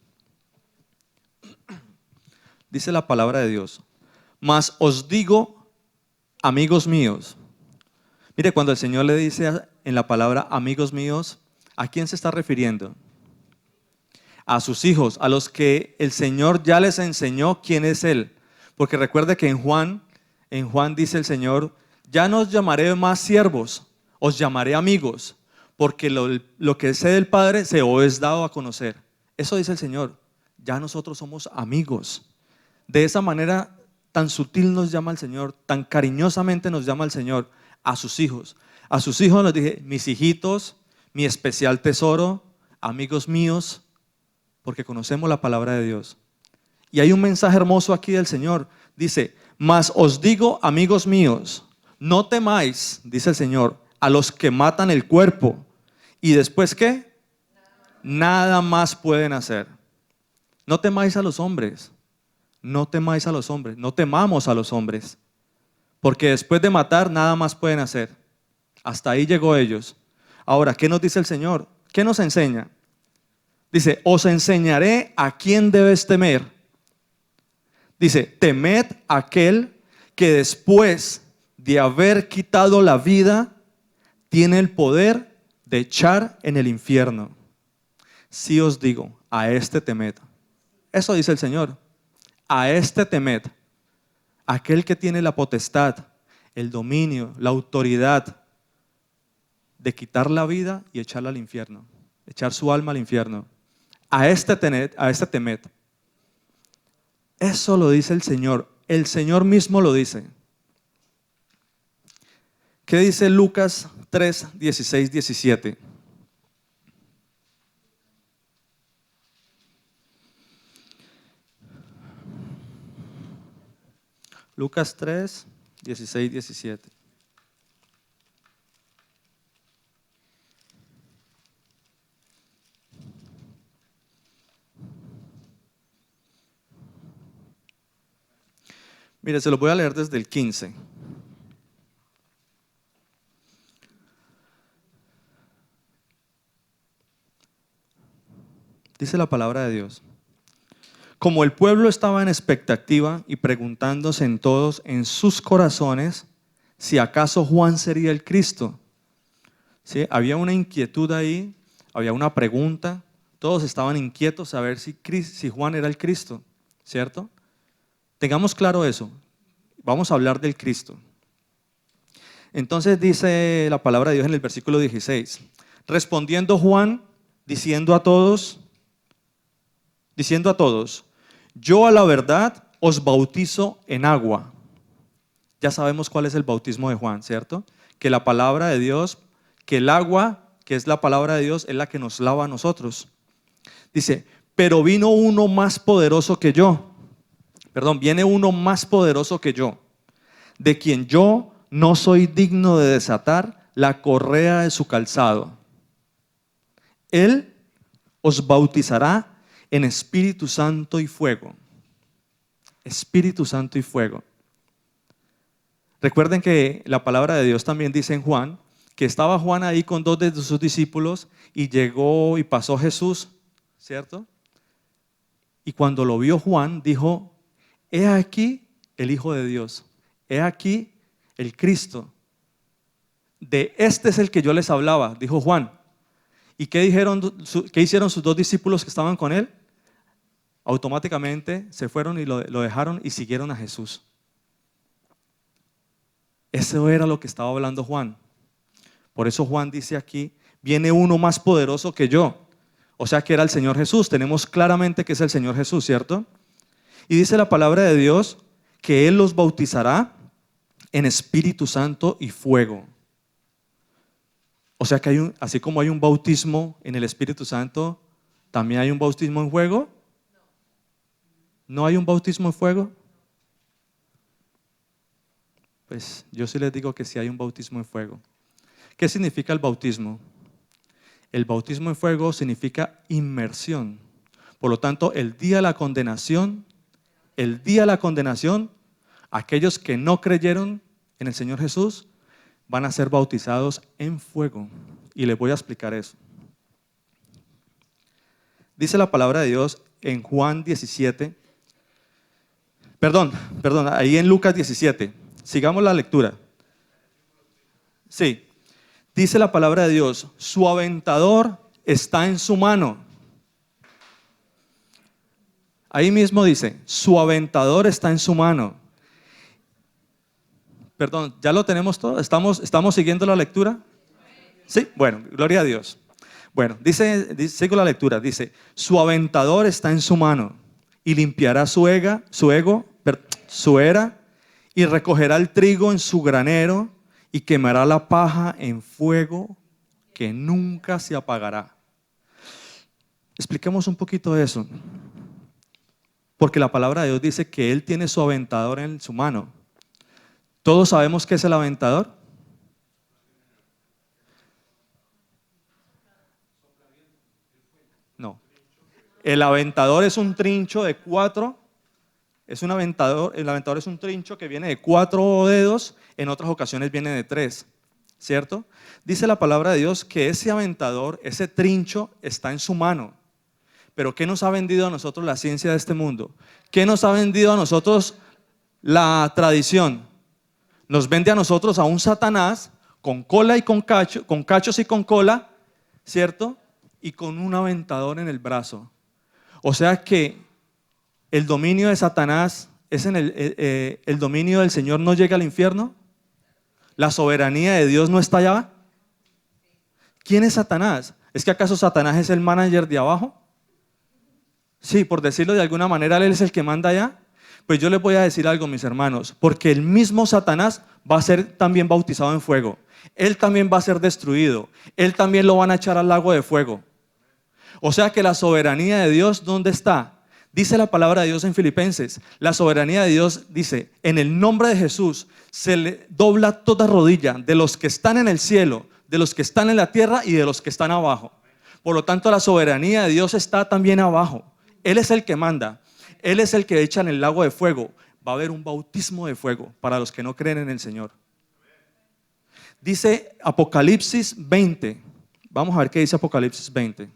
Dice la palabra de Dios. Mas os digo, amigos míos. Mire, cuando el Señor le dice en la palabra amigos míos, ¿a quién se está refiriendo? A sus hijos, a los que el Señor ya les enseñó quién es Él. Porque recuerde que en Juan dice el Señor, ya no os llamaré más siervos, os llamaré amigos, porque lo que sé del Padre se os es dado a conocer. Eso dice el Señor, ya nosotros somos amigos. De esa manera tan sutil nos llama el Señor, tan cariñosamente nos llama el Señor a sus hijos. A sus hijos les dije, mis hijitos, mi especial tesoro, amigos míos, porque conocemos la palabra de Dios. Y hay un mensaje hermoso aquí del Señor. Dice, mas os digo, amigos míos, no temáis, dice el Señor, a los que matan el cuerpo. ¿Y después qué? Nada más pueden hacer. No temáis a los hombres. No temáis a los hombres. No temamos a los hombres. Porque después de matar, nada más pueden hacer. Hasta ahí llegó ellos. Ahora, ¿qué nos dice el Señor? ¿Qué nos enseña? Dice, os enseñaré a quién debes temer. Dice, temed a aquel que después de haber quitado la vida, tiene el poder de echar en el infierno. Sí os digo, a este temed. Eso dice el Señor. A este temed. Aquel que tiene la potestad, el dominio, la autoridad de quitar la vida y echarla al infierno. Echar su alma al infierno. A este temed. Eso lo dice el Señor. El Señor mismo lo dice. ¿Qué dice Lucas 3, 16, 17? Lucas 3, 16, 17. Mire, se lo voy a leer desde el 15. Dice la palabra de Dios. Como el pueblo estaba en expectativa y preguntándose en todos en sus corazones si acaso Juan sería el Cristo. ¿Sí? Había una inquietud ahí, había una pregunta, todos estaban inquietos a ver si Juan era el Cristo, ¿cierto? Tengamos claro eso. Vamos a hablar del Cristo. Entonces dice la palabra de Dios en el versículo 16. Respondiendo Juan, diciendo a todos, yo a la verdad os bautizo en agua. Ya sabemos cuál es el bautismo de Juan, ¿cierto? Que la palabra de Dios, que el agua, que es la palabra de Dios, es la que nos lava a nosotros. Dice, pero vino uno más poderoso que yo. Viene uno más poderoso que yo, de quien yo no soy digno de desatar la correa de su calzado. Él os bautizará en Espíritu Santo y fuego. Espíritu Santo y fuego. Recuerden que la palabra de Dios también dice en Juan, que estaba Juan ahí con dos de sus discípulos y llegó y pasó Jesús, ¿cierto? Y cuando lo vio Juan, dijo, he aquí el Hijo de Dios, he aquí el Cristo. De este es el que yo les hablaba, dijo Juan. ¿Y qué hicieron sus dos discípulos que estaban con él? Automáticamente se fueron y lo dejaron y siguieron a Jesús. Eso era lo que estaba hablando Juan. Por eso Juan dice aquí, viene uno más poderoso que yo. O sea que era el Señor Jesús. Tenemos claramente que es el Señor Jesús, ¿cierto? Y dice la palabra de Dios que Él los bautizará en Espíritu Santo y fuego. O sea que así como hay un bautismo en el Espíritu Santo, ¿también hay un bautismo en fuego? ¿No hay un bautismo en fuego? Pues yo sí les digo que sí hay un bautismo en fuego. ¿Qué significa el bautismo? El bautismo en fuego significa inmersión. Por lo tanto, el día de la condenación, aquellos que no creyeron en el Señor Jesús van a ser bautizados en fuego. Y les voy a explicar eso. Dice la palabra de Dios en Juan 17. Perdón, ahí en Lucas 17. Sigamos la lectura. Sí. Dice la palabra de Dios, su aventador está en su mano. Ahí mismo dice, su aventador está en su mano. Perdón, ¿ya lo tenemos todo? ¿Estamos siguiendo la lectura? Sí, bueno, gloria a Dios. Bueno, sigo la lectura, dice, su aventador está en su mano y limpiará su era y recogerá el trigo en su granero y quemará la paja en fuego que nunca se apagará. Expliquemos un poquito eso. Porque la palabra de Dios dice que Él tiene su aventador en su mano. ¿Todos sabemos qué es el aventador? No. El aventador es un trincho de 4. El aventador es un trincho que viene de 4 dedos, en otras ocasiones viene de 3, ¿cierto? Dice la palabra de Dios que ese aventador, ese trincho está en su mano. Pero ¿qué nos ha vendido a nosotros la ciencia de este mundo? ¿Qué nos ha vendido a nosotros la tradición? Nos vende a nosotros a un Satanás con cola y con cachos y con cola, ¿cierto? Y con un aventador en el brazo. O sea que el dominio de Satanás es el dominio del Señor no llega al infierno. La soberanía de Dios no está allá. ¿Quién es Satanás? ¿Es que acaso Satanás es el manager de abajo? Sí, por decirlo de alguna manera, él es el que manda allá. Pues yo les voy a decir algo, mis hermanos, porque el mismo Satanás va a ser también bautizado en fuego. Él también va a ser destruido. Él también lo van a echar al lago de fuego. O sea que la soberanía de Dios, ¿dónde está? Dice la palabra de Dios en Filipenses, la soberanía de Dios dice, en el nombre de Jesús se le dobla toda rodilla de los que están en el cielo, de los que están en la tierra y de los que están abajo. Por lo tanto, la soberanía de Dios está también abajo. Él es el que manda, Él es el que echa en el lago de fuego. Va a haber un bautismo de fuego para los que no creen en el Señor. Dice Apocalipsis 20, vamos a ver qué dice Apocalipsis 20.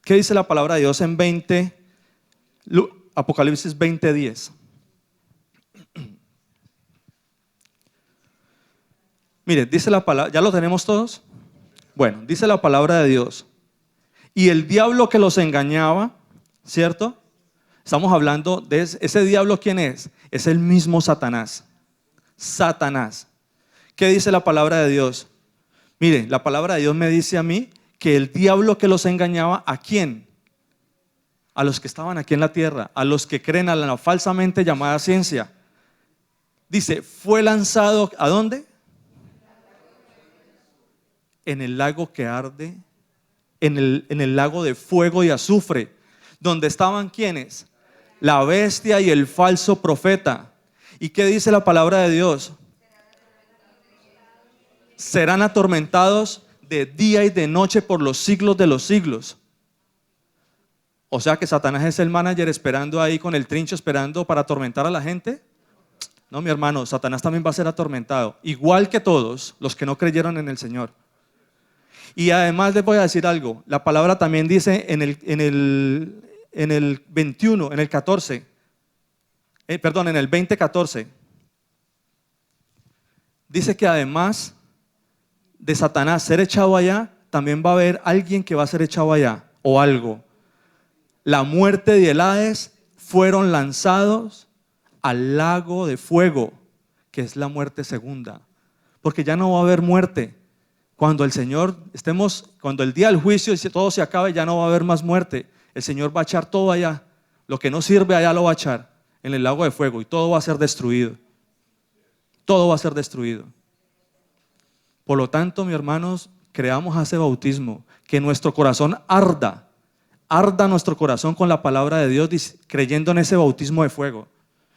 ¿Qué dice la palabra de Dios en Apocalipsis 20:10? Mire, dice la palabra, ¿ya lo tenemos todos? Bueno, dice la palabra de Dios. Y el diablo que los engañaba, ¿cierto? Estamos hablando de ese diablo, ¿quién es? Es el mismo Satanás. Satanás. ¿Qué dice la palabra de Dios? Mire, la palabra de Dios me dice a mí que el diablo que los engañaba, ¿a quién? A los que estaban aquí en la tierra, a los que creen a la falsamente llamada ciencia. Dice, fue lanzado, ¿a dónde? En el lago que arde, en el lago de fuego y azufre, donde estaban ¿quiénes? La bestia y el falso profeta. ¿Y qué dice la palabra de Dios? Serán atormentados de día y de noche por los siglos de los siglos. O sea que Satanás es el manager esperando ahí con el trincho, esperando para atormentar a la gente. No, mi hermano, Satanás también va a ser atormentado, igual que todos los que no creyeron en el Señor. Y además les voy a decir algo, la palabra también dice en el 21, en el 14, en el 20:14, dice que además de Satanás ser echado allá, también va a haber alguien que va a ser echado allá, o algo. La muerte y el Hades fueron lanzados al lago de fuego, que es la muerte segunda, porque ya no va a haber muerte. Cuando el Señor cuando el día del juicio y todo se acabe, ya no va a haber más muerte. El Señor va a echar todo allá, lo que no sirve allá lo va a echar en el lago de fuego y todo va a ser destruido. Todo va a ser destruido. Por lo tanto, mis hermanos, creamos ese bautismo, que nuestro corazón arda nuestro corazón con la palabra de Dios, creyendo en ese bautismo de fuego.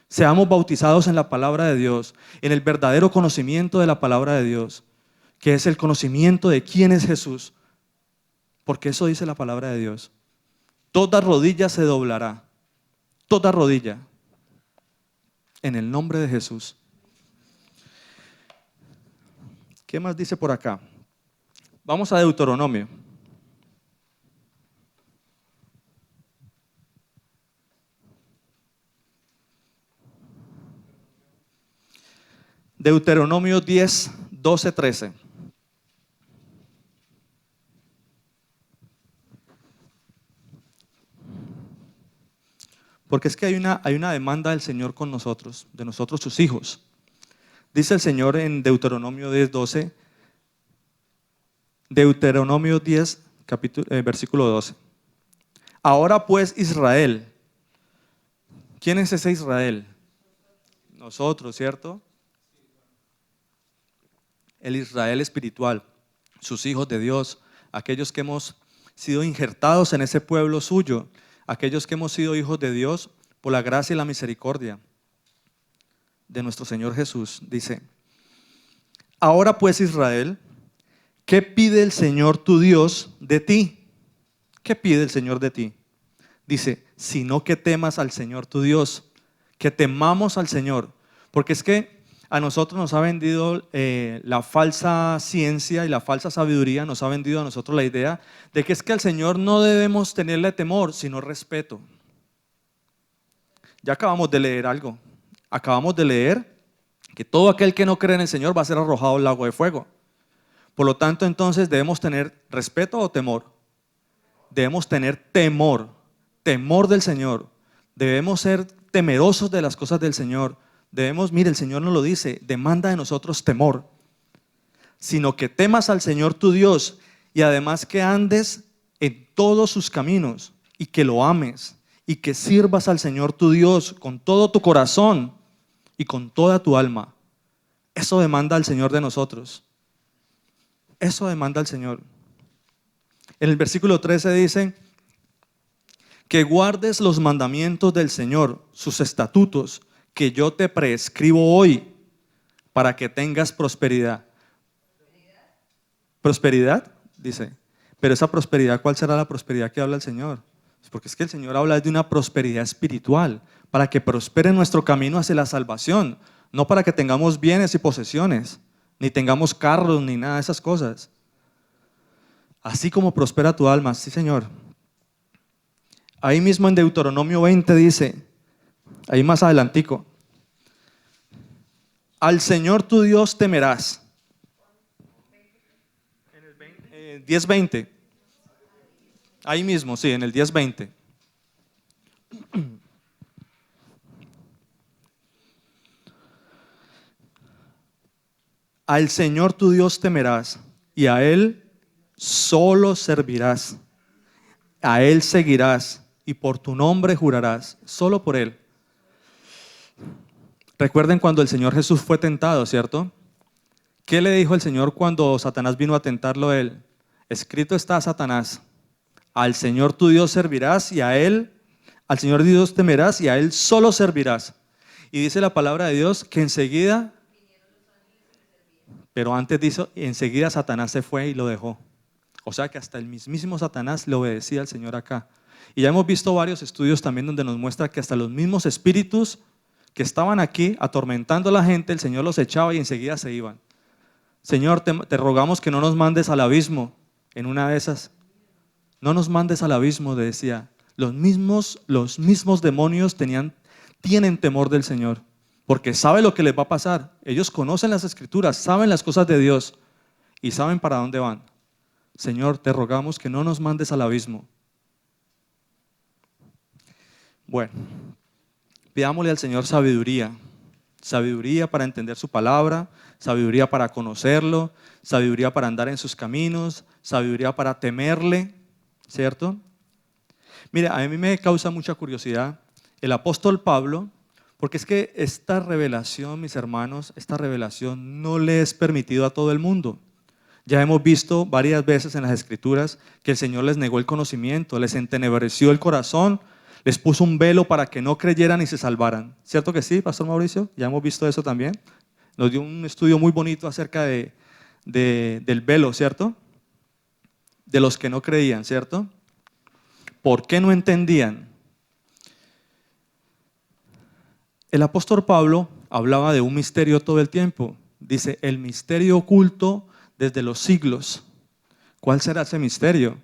Seamos bautizados en la palabra de Dios, en el verdadero conocimiento de la palabra de Dios, que es el conocimiento de quién es Jesús. Porque eso dice la palabra de Dios. Toda rodilla se doblará, toda rodilla, en el nombre de Jesús. ¿Qué más dice por acá? Vamos a Deuteronomio. Deuteronomio 10, 12, 13. Porque es que hay una demanda del Señor con nosotros, de nosotros sus hijos. Dice el Señor en Deuteronomio 10, 12. Deuteronomio 10, versículo 12. Ahora pues Israel. ¿Quién es ese Israel? Nosotros, ¿cierto? El Israel espiritual, sus hijos de Dios, aquellos que hemos sido injertados en ese pueblo suyo, aquellos que hemos sido hijos de Dios por la gracia y la misericordia de nuestro Señor Jesús. Dice, ahora pues Israel, ¿qué pide el Señor tu Dios de ti? ¿Qué pide el Señor de ti? Dice, sino que temas al Señor tu Dios, que temamos al Señor, porque es que a nosotros nos ha vendido la falsa ciencia y la falsa sabiduría, nos ha vendido a nosotros la idea de que es que al Señor no debemos tenerle temor, sino respeto. Ya acabamos de leer algo. Acabamos de leer que todo aquel que no cree en el Señor va a ser arrojado al lago de fuego. Por lo tanto, entonces, ¿debemos tener respeto o temor? Debemos tener temor del Señor. Debemos ser temerosos de las cosas del Señor. Mire, el Señor nos lo dice, demanda de nosotros temor, sino que temas al Señor tu Dios y además que andes en todos sus caminos y que lo ames y que sirvas al Señor tu Dios con todo tu corazón y con toda tu alma. Eso demanda al Señor de nosotros. Eso demanda al Señor. En el versículo 13 dice que guardes los mandamientos del Señor, sus estatutos, que yo te prescribo hoy para que tengas prosperidad. ¿Prosperidad? Dice. Pero esa prosperidad, ¿cuál será la prosperidad que habla el Señor? Porque es que el Señor habla de una prosperidad espiritual, para que prospere nuestro camino hacia la salvación, no para que tengamos bienes y posesiones, ni tengamos carros, ni nada de esas cosas. Así como prospera tu alma, sí Señor. Ahí mismo en Deuteronomio 20 dice, ahí más adelantico, al Señor tu Dios temerás. el 10:20. Ahí mismo, sí, en el 10:20. Al Señor tu Dios temerás y a Él solo servirás. A Él seguirás y por tu nombre jurarás, solo por Él. Recuerden cuando el Señor Jesús fue tentado, ¿cierto? ¿Qué le dijo el Señor cuando Satanás vino a tentarlo a Él? Escrito está, Satanás, al Señor tu Dios servirás y a Él, al Señor Dios temerás y a Él solo servirás. Y dice la palabra de Dios que enseguida, pero antes dice, enseguida Satanás se fue y lo dejó. O sea que hasta el mismísimo Satanás le obedecía al Señor acá. Y ya hemos visto varios estudios también donde nos muestra que hasta los mismos espíritus que estaban aquí atormentando a la gente, el Señor los echaba y enseguida se iban. Señor, te rogamos que no nos mandes al abismo. En una de esas, no nos mandes al abismo, decía. Los mismos demonios tienen temor del Señor, porque sabe lo que les va a pasar. Ellos conocen las Escrituras, saben las cosas de Dios y saben para dónde van. Señor, te rogamos que no nos mandes al abismo. Bueno, pidámosle al Señor sabiduría. Sabiduría para entender su palabra, sabiduría para conocerlo, sabiduría para andar en sus caminos, sabiduría para temerle, ¿cierto? Mire, a mí me causa mucha curiosidad el apóstol Pablo, porque es que esta revelación, mis hermanos, esta revelación no le es permitido a todo el mundo. Ya hemos visto varias veces en las Escrituras que el Señor les negó el conocimiento, les entenebreció el corazón, les puso un velo para que no creyeran y se salvaran. ¿Cierto que sí, Pastor Mauricio? Ya hemos visto eso también. Nos dio un estudio muy bonito acerca del velo, ¿cierto? De los que no creían, ¿cierto? ¿Por qué no entendían? El apóstol Pablo hablaba de un misterio todo el tiempo. Dice, el misterio oculto desde los siglos. ¿Cuál será ese misterio?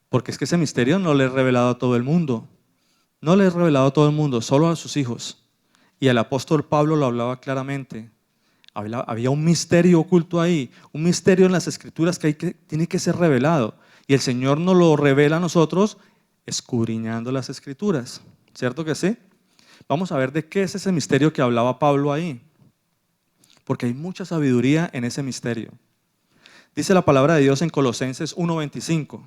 Porque es que ese misterio no le he revelado a todo el mundo. No le he revelado a todo el mundo, solo a sus hijos. Y el apóstol Pablo lo hablaba claramente. Había un misterio oculto ahí, un misterio en las Escrituras que tiene que ser revelado. Y el Señor nos lo revela a nosotros escudriñando las Escrituras. ¿Cierto que sí? Vamos a ver de qué es ese misterio que hablaba Pablo ahí. Porque hay mucha sabiduría en ese misterio. Dice la palabra de Dios en Colosenses 1:25.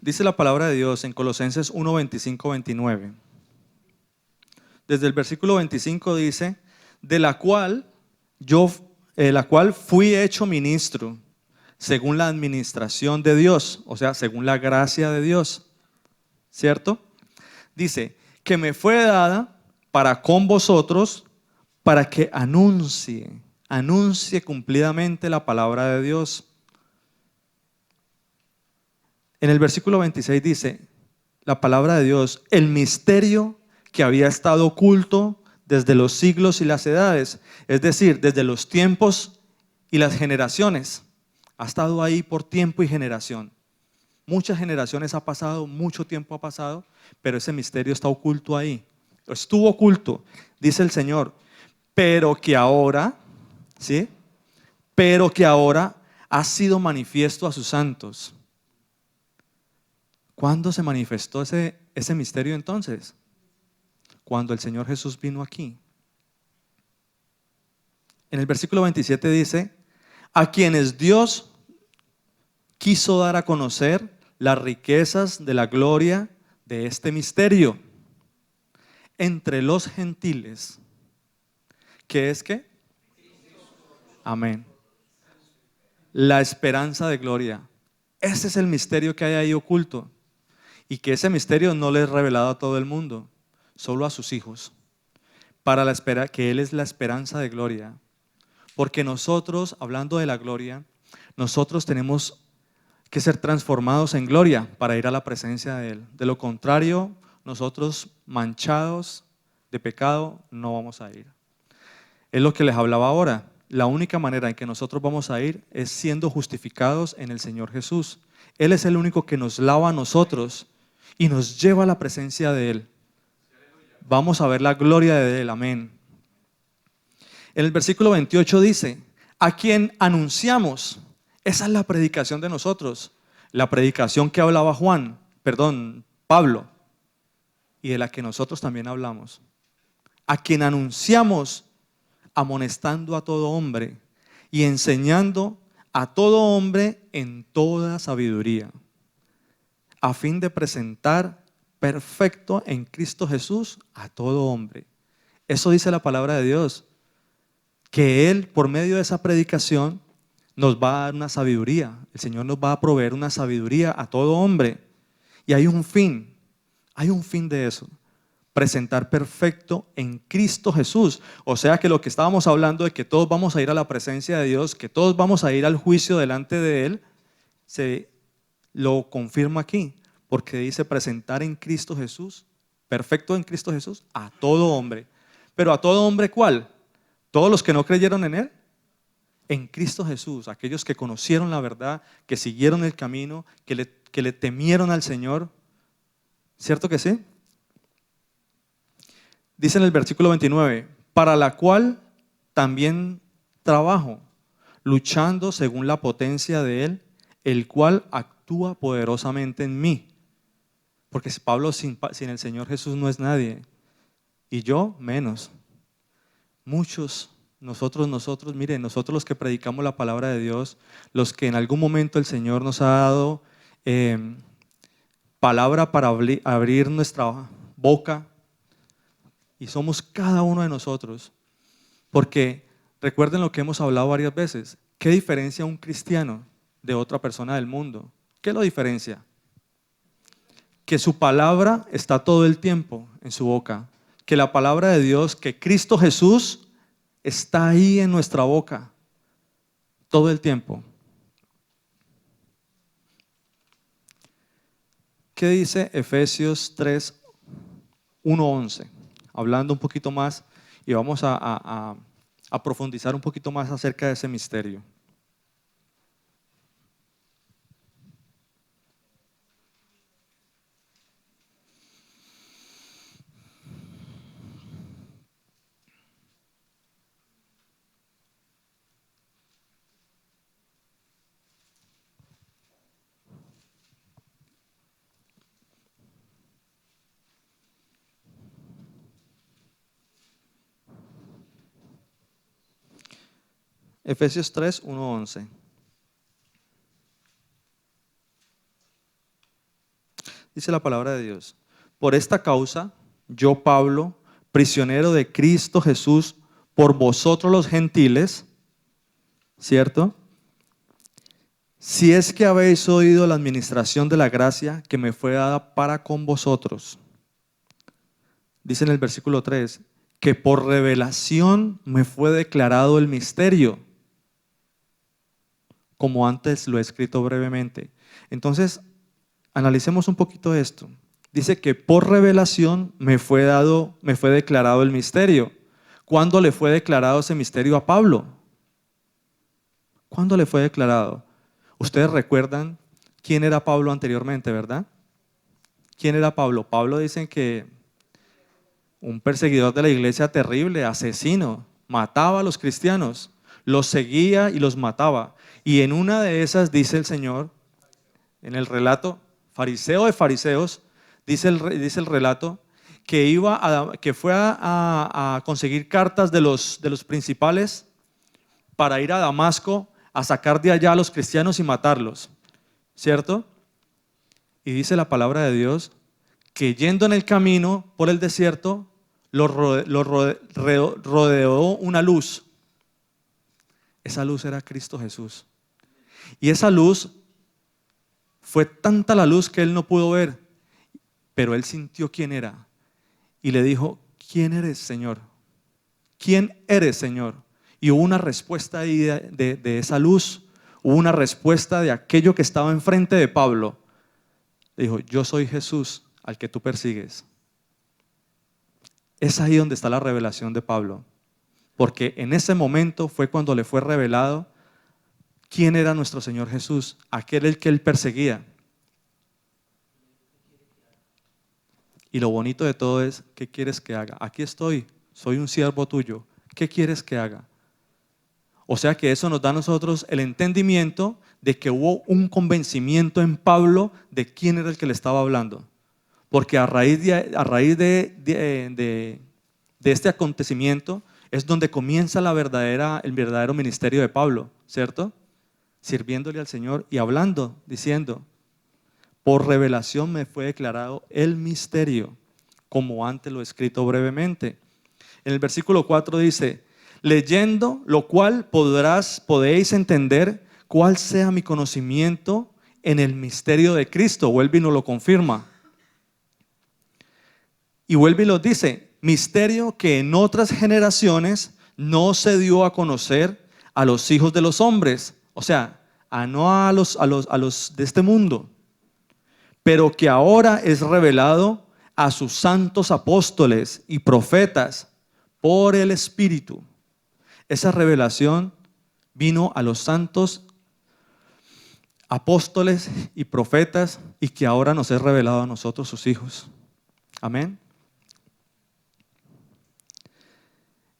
Dice la palabra de Dios en Colosenses 1:25-29. Desde el versículo 25 dice, de la cual fui hecho ministro, según la administración de Dios, o sea, según la gracia de Dios, ¿cierto? Dice, que me fue dada para con vosotros, para que anuncie cumplidamente la palabra de Dios. En el versículo 26 dice, la palabra de Dios, el misterio que había estado oculto desde los siglos y las edades, es decir, desde los tiempos y las generaciones. Ha estado ahí por tiempo y generación. Muchas generaciones ha pasado, mucho tiempo ha pasado, pero ese misterio está oculto ahí. Estuvo oculto, dice el Señor, pero que ahora, ¿sí? Pero que ahora ha sido manifiesto a sus santos. ¿Cuándo se manifestó ese misterio entonces? Cuando el Señor Jesús vino aquí. En el versículo 27 dice, a quienes Dios quiso dar a conocer las riquezas de la gloria de este misterio entre los gentiles. ¿Qué es qué? Amén. La esperanza de gloria. Ese es el misterio que hay ahí oculto. Y que ese misterio no le es revelado a todo el mundo, solo a sus hijos. Para la espera, que Él es la esperanza de gloria. Porque nosotros, hablando de la gloria, nosotros tenemos que ser transformados en gloria para ir a la presencia de Él. De lo contrario, nosotros manchados de pecado no vamos a ir. Es lo que les hablaba ahora. La única manera en que nosotros vamos a ir es siendo justificados en el Señor Jesús. Él es el único que nos lava a nosotros y nos lleva a la presencia de Él. Vamos a ver la gloria de Él, amén. En el versículo 28 dice, a quien anunciamos, esa es la predicación de nosotros, la predicación que hablaba Pablo, y de la que nosotros también hablamos. A quien anunciamos, amonestando a todo hombre y enseñando a todo hombre en toda sabiduría, a fin de presentar perfecto en Cristo Jesús a todo hombre. Eso dice la palabra de Dios, que Él, por medio de esa predicación, nos va a dar una sabiduría. El Señor nos va a proveer una sabiduría a todo hombre. Y hay un fin de eso. Presentar perfecto en Cristo Jesús. O sea que lo que estábamos hablando de que todos vamos a ir a la presencia de Dios, que todos vamos a ir al juicio delante de Él, se lo confirma aquí, porque dice presentar en Cristo Jesús, perfecto en Cristo Jesús, a todo hombre. Pero a todo hombre, ¿cuál? ¿Todos los que no creyeron en Él? En Cristo Jesús, aquellos que conocieron la verdad, que siguieron el camino, que le temieron al Señor. ¿Cierto que sí? Dice en el versículo 29, para la cual también trabajo, luchando según la potencia de Él, el cual actúa poderosamente en mí. Porque Pablo sin el Señor Jesús no es nadie, y yo menos. Muchos, nosotros, miren, nosotros los que predicamos la palabra de Dios, los que en algún momento el Señor nos ha dado palabra para abrir nuestra boca, y somos cada uno de nosotros. Porque recuerden lo que hemos hablado varias veces. ¿Qué diferencia un cristiano de otra persona del mundo? ¿Qué lo diferencia? Que su palabra está todo el tiempo en su boca. Que la palabra de Dios, que Cristo Jesús está ahí en nuestra boca todo el tiempo. ¿Qué dice Efesios 3, 1-11? Hablando un poquito más y vamos a profundizar un poquito más acerca de ese misterio. Efesios 3, 1-11. Dice la palabra de Dios. Por esta causa, yo Pablo, prisionero de Cristo Jesús, por vosotros los gentiles, ¿cierto? Si es que habéis oído la administración de la gracia que me fue dada para con vosotros. Dice en el versículo 3, que por revelación me fue declarado el misterio, como antes lo he escrito brevemente. Entonces, analicemos un poquito esto. Dice que por revelación me fue declarado el misterio. ¿Cuándo le fue declarado ese misterio a Pablo? ¿Cuándo le fue declarado? Ustedes recuerdan quién era Pablo anteriormente, ¿verdad? ¿Quién era Pablo? Pablo dicen que un perseguidor de la iglesia terrible, asesino, mataba a los cristianos, los seguía y los mataba. Y en una de esas dice el Señor, en el relato, fariseo de fariseos, dice el relato, que fue a conseguir cartas de los principales para ir a Damasco a sacar de allá a los cristianos y matarlos, ¿cierto? Y dice la palabra de Dios que yendo en el camino por el desierto, lo rodeó una luz. Esa luz era Cristo Jesús. Y esa luz fue tanta la luz que él no pudo ver, pero él sintió quién era. Y le dijo, ¿quién eres, Señor? ¿Quién eres, Señor? Y hubo una respuesta ahí de esa luz, hubo una respuesta de aquello que estaba enfrente de Pablo. Le dijo, yo soy Jesús al que tú persigues. Es ahí donde está la revelación de Pablo. Porque en ese momento fue cuando le fue revelado quién era nuestro Señor Jesús, aquel el que él perseguía. Y lo bonito de todo es, ¿qué quieres que haga? Aquí estoy, soy un siervo tuyo. ¿Qué quieres que haga? O sea que eso nos da a nosotros el entendimiento de que hubo un convencimiento en Pablo de quién era el que le estaba hablando. Porque a raíz de este acontecimiento es donde comienza el verdadero ministerio de Pablo, ¿cierto? Sirviéndole al Señor y hablando, diciendo, por revelación me fue declarado el misterio, como antes lo he escrito brevemente. En el versículo 4 dice, leyendo lo cual podéis entender cuál sea mi conocimiento en el misterio de Cristo. Vuelve y nos lo confirma. Y vuelve y nos dice, misterio que en otras generaciones no se dio a conocer a los hijos de los hombres. O sea, no a los de este mundo, pero que ahora es revelado a sus santos apóstoles y profetas por el Espíritu. Esa revelación vino a los santos apóstoles y profetas y que ahora nos es revelado a nosotros, sus hijos. Amén.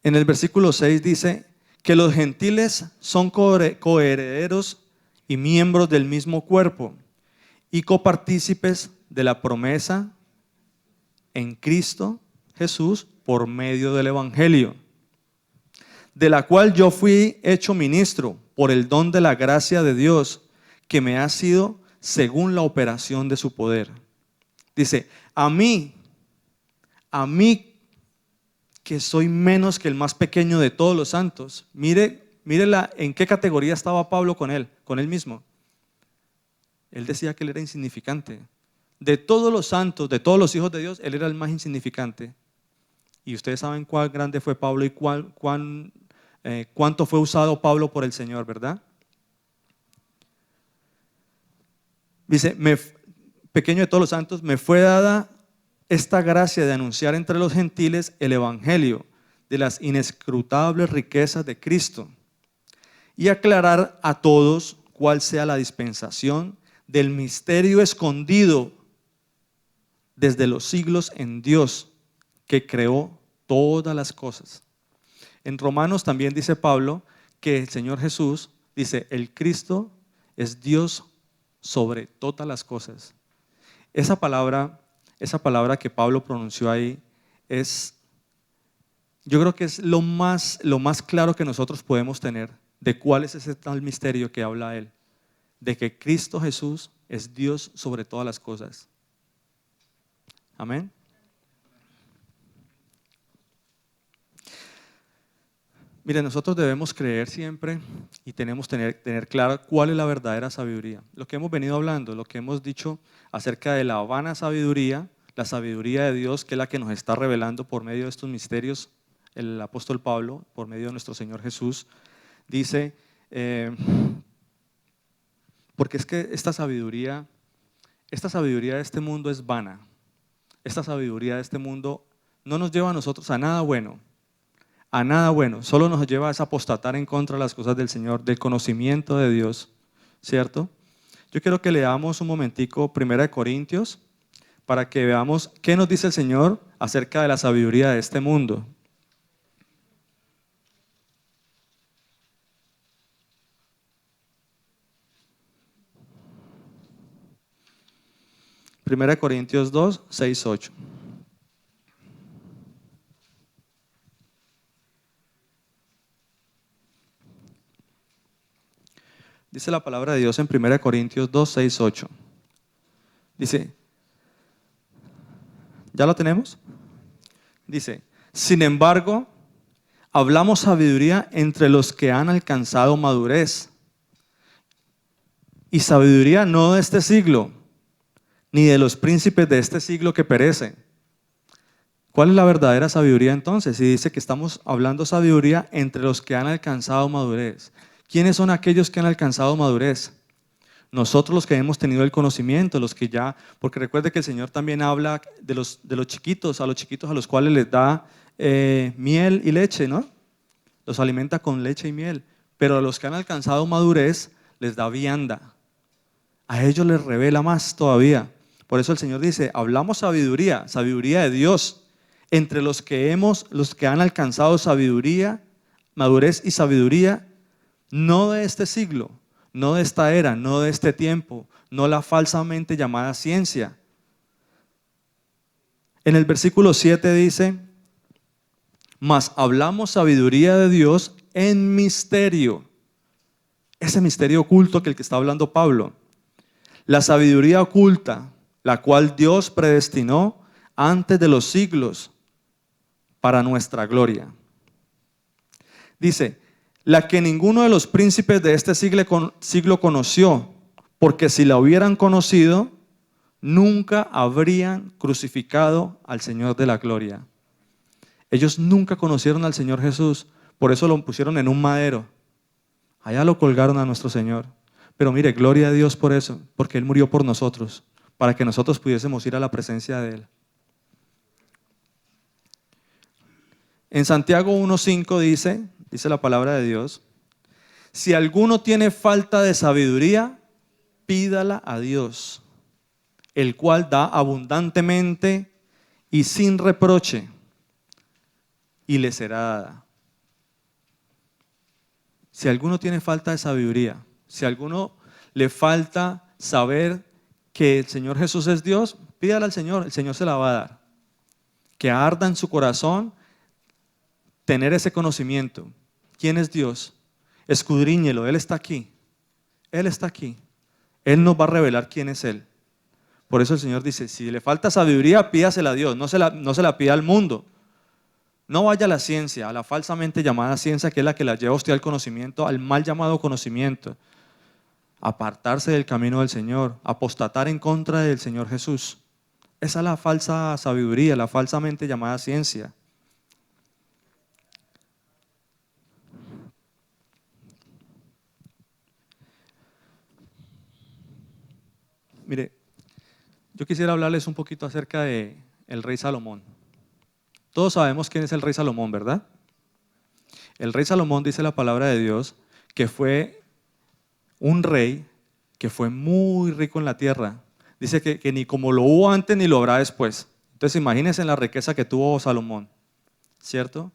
En el versículo 6 dice que los gentiles son coherederos y miembros del mismo cuerpo y copartícipes de la promesa en Cristo Jesús por medio del Evangelio, de la cual yo fui hecho ministro por el don de la gracia de Dios que me ha sido según la operación de su poder. Dice, a mí que soy menos que el más pequeño de todos los santos. Mire en qué categoría estaba Pablo con él mismo. Él decía que él era insignificante. De todos los santos, de todos los hijos de Dios, él era el más insignificante. Y ustedes saben cuán grande fue Pablo y cuánto fue usado Pablo por el Señor, ¿verdad? Dice, pequeño de todos los santos, me fue dada esta gracia de anunciar entre los gentiles el evangelio de las inescrutables riquezas de Cristo y aclarar a todos cuál sea la dispensación del misterio escondido desde los siglos en Dios que creó todas las cosas. En Romanos también dice Pablo que el Señor Jesús dice, el Cristo es Dios sobre todas las cosas. Esa palabra que Pablo pronunció ahí yo creo que es lo más claro que nosotros podemos tener de cuál es ese tal misterio que habla él, de que Cristo Jesús es Dios sobre todas las cosas. Amén. Mire, nosotros debemos creer siempre y tenemos que tener claro cuál es la verdadera sabiduría. Lo que hemos venido hablando, lo que hemos dicho acerca de la vana sabiduría, la sabiduría de Dios, que es la que nos está revelando por medio de estos misterios, el apóstol Pablo, por medio de nuestro Señor Jesús, dice, porque es que esta sabiduría de este mundo es vana. Esta sabiduría de este mundo no nos lleva a nosotros a nada bueno. A nada bueno, solo nos lleva a apostatar en contra de las cosas del Señor, del conocimiento de Dios, ¿cierto? Yo quiero que leamos un momentico 1 Corintios para que veamos qué nos dice el Señor acerca de la sabiduría de este mundo. Primera Corintios 2, 6, 8. Dice la palabra de Dios en 1 Corintios 2, 6, 8. Dice, ¿ya lo tenemos? Dice, sin embargo, hablamos sabiduría entre los que han alcanzado madurez. Y sabiduría no de este siglo, ni de los príncipes de este siglo que perecen. ¿Cuál es la verdadera sabiduría entonces? Y dice que estamos hablando sabiduría entre los que han alcanzado madurez. ¿Quiénes son aquellos que han alcanzado madurez? Nosotros los que hemos tenido el conocimiento, los que ya, porque recuerde que el Señor también habla de los chiquitos a los cuales les da miel y leche, ¿no? Los alimenta con leche y miel, pero a los que han alcanzado madurez les da vianda. A ellos les revela más todavía. Por eso el Señor dice, hablamos sabiduría, sabiduría de Dios. Entre los que han alcanzado sabiduría, madurez y sabiduría, no de este siglo, no de esta era, no de este tiempo, no la falsamente llamada ciencia. En el versículo 7 dice, mas hablamos sabiduría de Dios en misterio. Ese misterio oculto que está hablando Pablo. La sabiduría oculta, la cual Dios predestinó antes de los siglos para nuestra gloria. Dice, la que ninguno de los príncipes de este siglo conoció, porque si la hubieran conocido, nunca habrían crucificado al Señor de la gloria. Ellos nunca conocieron al Señor Jesús, por eso lo pusieron en un madero. Allá lo colgaron a nuestro Señor. Pero mire, gloria a Dios por eso, porque Él murió por nosotros, para que nosotros pudiésemos ir a la presencia de Él. En Santiago 1:5 dice la palabra de Dios, si alguno tiene falta de sabiduría, pídala a Dios, el cual da abundantemente y sin reproche, y le será dada. Si alguno tiene falta de sabiduría, si a alguno le falta saber que el Señor Jesús es Dios, pídala al Señor, el Señor se la va a dar. Que arda en su corazón tener ese conocimiento. ¿Quién es Dios? Escudriñelo, Él está aquí. Él está aquí. Él nos va a revelar quién es Él. Por eso el Señor dice, si le falta sabiduría, pídasela a Dios, no se la pida al mundo. No vaya a la ciencia, a la falsamente llamada ciencia, que es la que la lleva usted al conocimiento, al mal llamado conocimiento. Apartarse del camino del Señor, apostatar en contra del Señor Jesús. Esa es la falsa sabiduría, la falsamente llamada ciencia. Mire, yo quisiera hablarles un poquito acerca de el rey Salomón. Todos sabemos quién es el rey Salomón, ¿verdad? El rey Salomón, dice la palabra de Dios, que fue un rey que fue muy rico en la tierra. Dice que ni como lo hubo antes ni lo habrá después. Entonces imagínense la riqueza que tuvo Salomón, ¿cierto?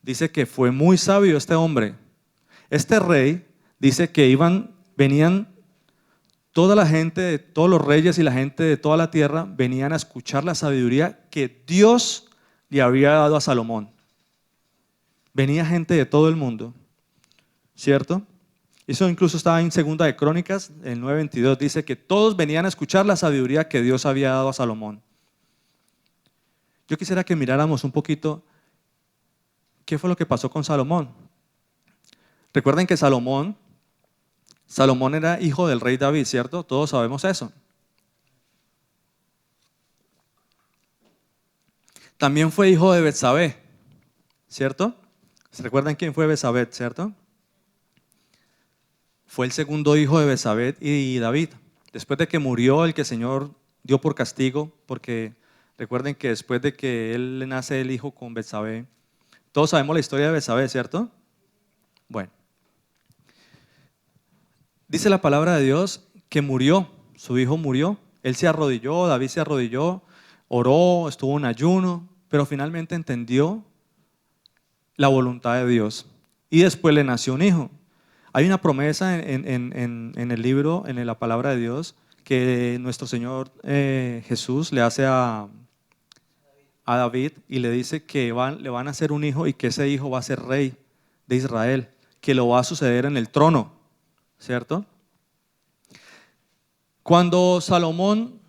Dice que fue muy sabio este hombre. Este rey dice que venían toda la gente, todos los reyes y la gente de toda la tierra venían a escuchar la sabiduría que Dios le había dado a Salomón. Venía gente de todo el mundo, ¿cierto? Eso incluso estaba en Segunda de Crónicas, el 9:22, dice que todos venían a escuchar la sabiduría que Dios había dado a Salomón. Yo quisiera que miráramos un poquito qué fue lo que pasó con Salomón. Recuerden que Salomón era hijo del rey David, ¿cierto? Todos sabemos eso. También fue hijo de Betsabé, ¿cierto? ¿Se recuerdan quién fue Betsabé, cierto? Fue el segundo hijo de Betsabé y David. Después de que murió el que el Señor dio por castigo, porque recuerden que después de que él le nace el hijo con Betsabé, todos sabemos la historia de Betsabé, ¿cierto? Bueno. Dice la palabra de Dios que murió, su hijo murió, él se arrodilló, David se arrodilló, oró, estuvo en ayuno, pero finalmente entendió la voluntad de Dios. Y después le nació un hijo. Hay una promesa en el libro, en la palabra de Dios, que nuestro Señor Jesús le hace a David y le dice que le van a hacer un hijo y que ese hijo va a ser rey de Israel, que lo va a suceder en el trono, ¿cierto? Cuando Salomón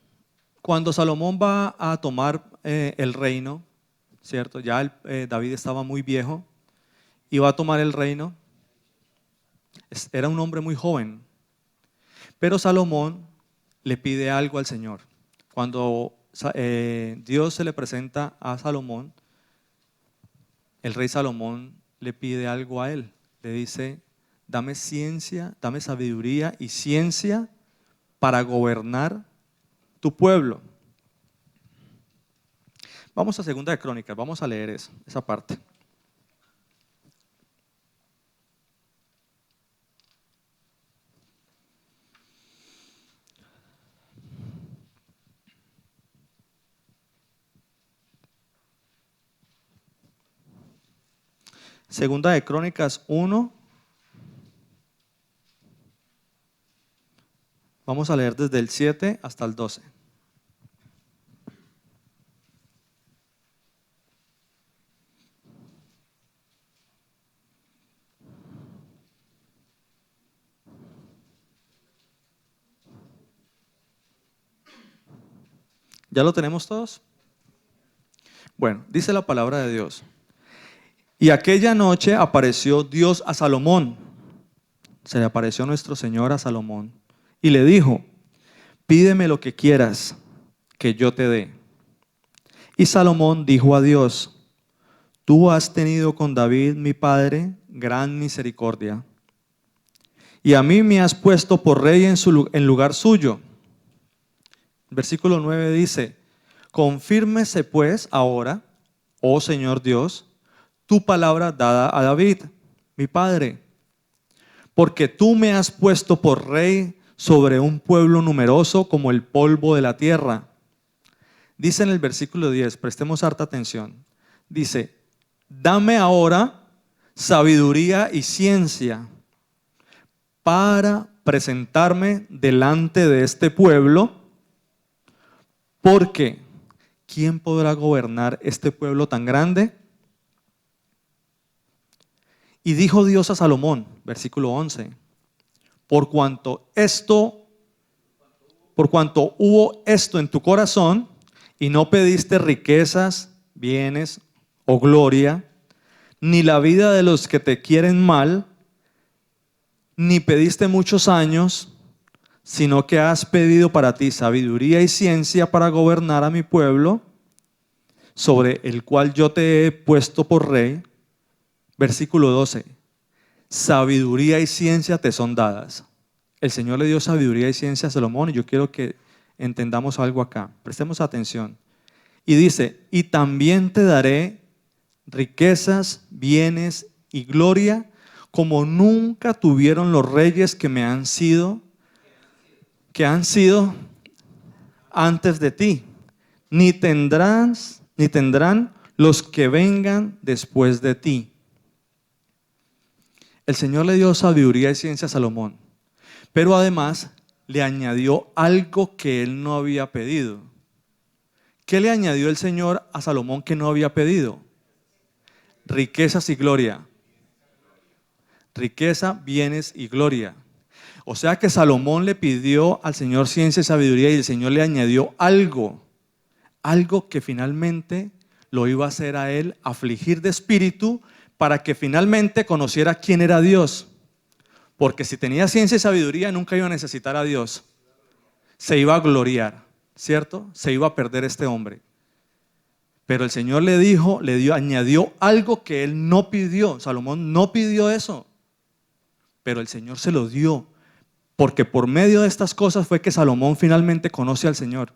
va a tomar el reino, ¿cierto? Ya David estaba muy viejo y va a tomar el reino. Era un hombre muy joven, pero Salomón le pide algo al Señor. Cuando Dios se le presenta a Salomón, el rey Salomón le pide algo a él. Le dice, dame ciencia, dame sabiduría y ciencia para gobernar tu pueblo. Vamos a Segunda de Crónicas, vamos a leer esa parte. Segunda de Crónicas 1. Vamos a leer desde el 7 hasta el 12. ¿Ya lo tenemos todos? Bueno, dice la palabra de Dios. Y aquella noche apareció Dios a Salomón. Se le apareció nuestro Señor a Salomón. Y le dijo, pídeme lo que quieras, que yo te dé. Y Salomón dijo a Dios, tú has tenido con David, mi padre, gran misericordia. Y a mí me has puesto por rey en lugar suyo. Versículo 9 dice, confírmese pues ahora, oh Señor Dios, tu palabra dada a David, mi padre, porque tú me has puesto por rey sobre un pueblo numeroso como el polvo de la tierra. Dice en el versículo 10, prestemos harta atención, dice, dame ahora sabiduría y ciencia para presentarme delante de este pueblo, porque ¿quién podrá gobernar este pueblo tan grande? Y dijo Dios a Salomón, versículo 11, por cuanto hubo esto en tu corazón y no pediste riquezas, bienes o gloria, ni la vida de los que te quieren mal, ni pediste muchos años, sino que has pedido para ti sabiduría y ciencia para gobernar a mi pueblo, sobre el cual yo te he puesto por rey. Versículo 12, sabiduría y ciencia te son dadas. El Señor le dio sabiduría y ciencia a Salomón y yo quiero que entendamos algo acá. Prestemos atención. Y dice, y también te daré riquezas, bienes y gloria como nunca tuvieron los reyes que han sido antes de ti, ni tendrán los que vengan después de ti. El Señor le dio sabiduría y ciencia a Salomón, pero además le añadió algo que él no había pedido. ¿Qué le añadió el Señor a Salomón que no había pedido? Riquezas y gloria. Riqueza, bienes y gloria. O sea que Salomón le pidió al Señor ciencia y sabiduría y el Señor le añadió algo que finalmente lo iba a hacer a él afligir de espíritu para que finalmente conociera quién era Dios. Porque si tenía ciencia y sabiduría nunca iba a necesitar a Dios. Se iba a gloriar, ¿cierto? Se iba a perder este hombre. Pero el Señor añadió algo que él no pidió. Salomón no pidió eso, pero el Señor se lo dio. Porque por medio de estas cosas fue que Salomón finalmente conoce al Señor.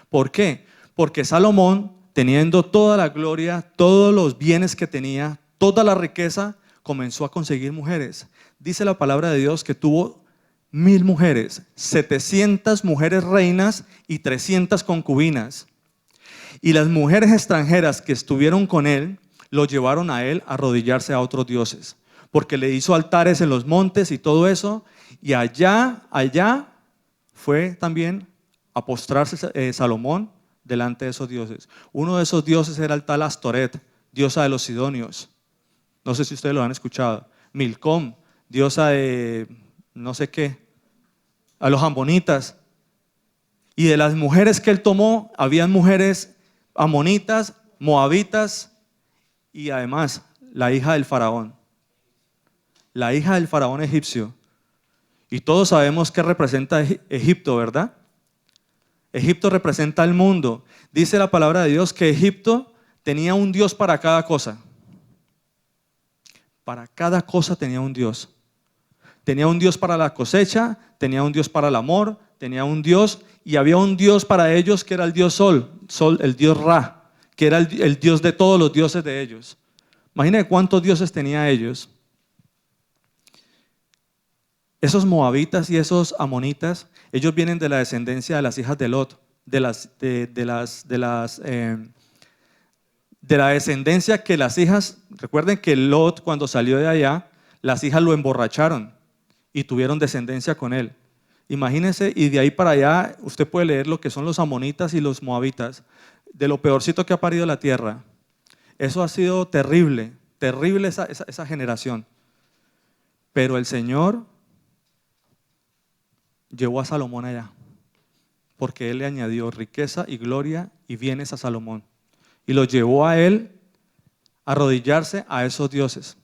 ¿Por qué? Porque Salomón, teniendo toda la gloria, todos los bienes que tenía, toda la riqueza, comenzó a conseguir mujeres. Dice la palabra de Dios que tuvo 1000 mujeres, 700 mujeres reinas y 300 concubinas. Y las mujeres extranjeras que estuvieron con él, lo llevaron a él a arrodillarse a otros dioses. Porque le hizo altares en los montes y todo eso. Y allá fue también a postrarse Salomón delante de esos dioses. Uno de esos dioses era el tal Astoret, diosa de los sidonios. No sé si ustedes lo han escuchado. Milcom, diosa de no sé qué, a los ambonitas. Y de las mujeres que él tomó, habían mujeres amonitas, moabitas y además la hija del faraón. La hija del faraón egipcio. Y todos sabemos qué representa Egipto, ¿verdad? Egipto representa el mundo. Dice la palabra de Dios que Egipto tenía un Dios para cada cosa. Para cada cosa tenía un Dios. Tenía un Dios para la cosecha, tenía un Dios para el amor, tenía un Dios y había un Dios para ellos que era el Dios Sol, el Dios Ra, que era el Dios de todos los dioses de ellos. Imagínense cuántos dioses tenía ellos. Esos moabitas y esos amonitas, ellos vienen de la descendencia de las hijas de Lot, de la descendencia que las hijas, recuerden que Lot cuando salió de allá, las hijas lo emborracharon y tuvieron descendencia con él. Imagínense, y de ahí para allá usted puede leer lo que son los amonitas y los moabitas, de lo peorcito que ha parido la tierra. Eso ha sido terrible, terrible esa generación. Pero el Señor llevó a Salomón allá, porque Él le añadió riqueza y gloria y bienes a Salomón. Y lo llevó a él a arrodillarse a esos dioses,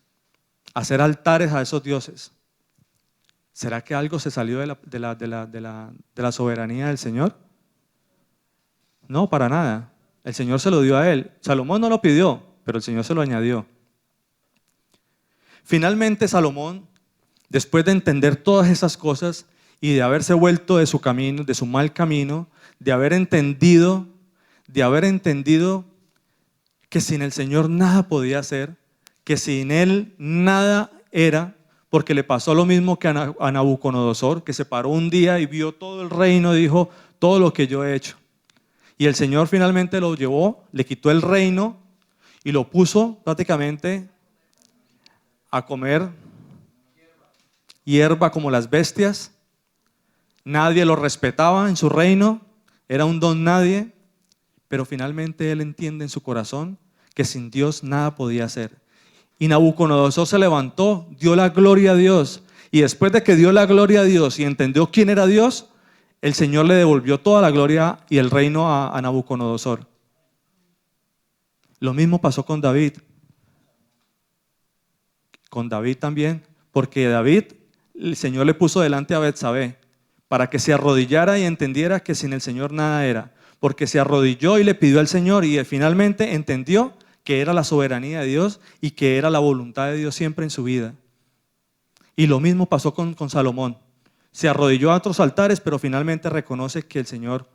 a hacer altares a esos dioses. ¿Será que algo se salió de la soberanía del Señor? No, para nada. El Señor se lo dio a él. Salomón no lo pidió, pero el Señor se lo añadió. Finalmente Salomón, después de entender todas esas cosas y de haberse vuelto de su camino, de su mal camino, de haber entendido que sin el Señor nada podía hacer, que sin Él nada era, porque le pasó lo mismo que a Nabucodonosor, que se paró un día y vio todo el reino y dijo, todo lo que yo he hecho. Y el Señor finalmente lo llevó, le quitó el reino y lo puso prácticamente a comer hierba como las bestias. Nadie lo respetaba en su reino, era un don nadie, pero finalmente él entiende en su corazón que sin Dios nada podía hacer. Y Nabucodonosor se levantó, dio la gloria a Dios, y después de que dio la gloria a Dios y entendió quién era Dios, el Señor le devolvió toda la gloria y el reino a Nabucodonosor. Lo mismo pasó con David. Con David también, porque David, el Señor le puso delante a Betsabé para que se arrodillara y entendiera que sin el Señor nada era. Porque se arrodilló y le pidió al Señor y finalmente entendió que era la soberanía de Dios y que era la voluntad de Dios siempre en su vida. Y lo mismo pasó con Salomón. Se arrodilló a otros altares, pero finalmente reconoce que el Señor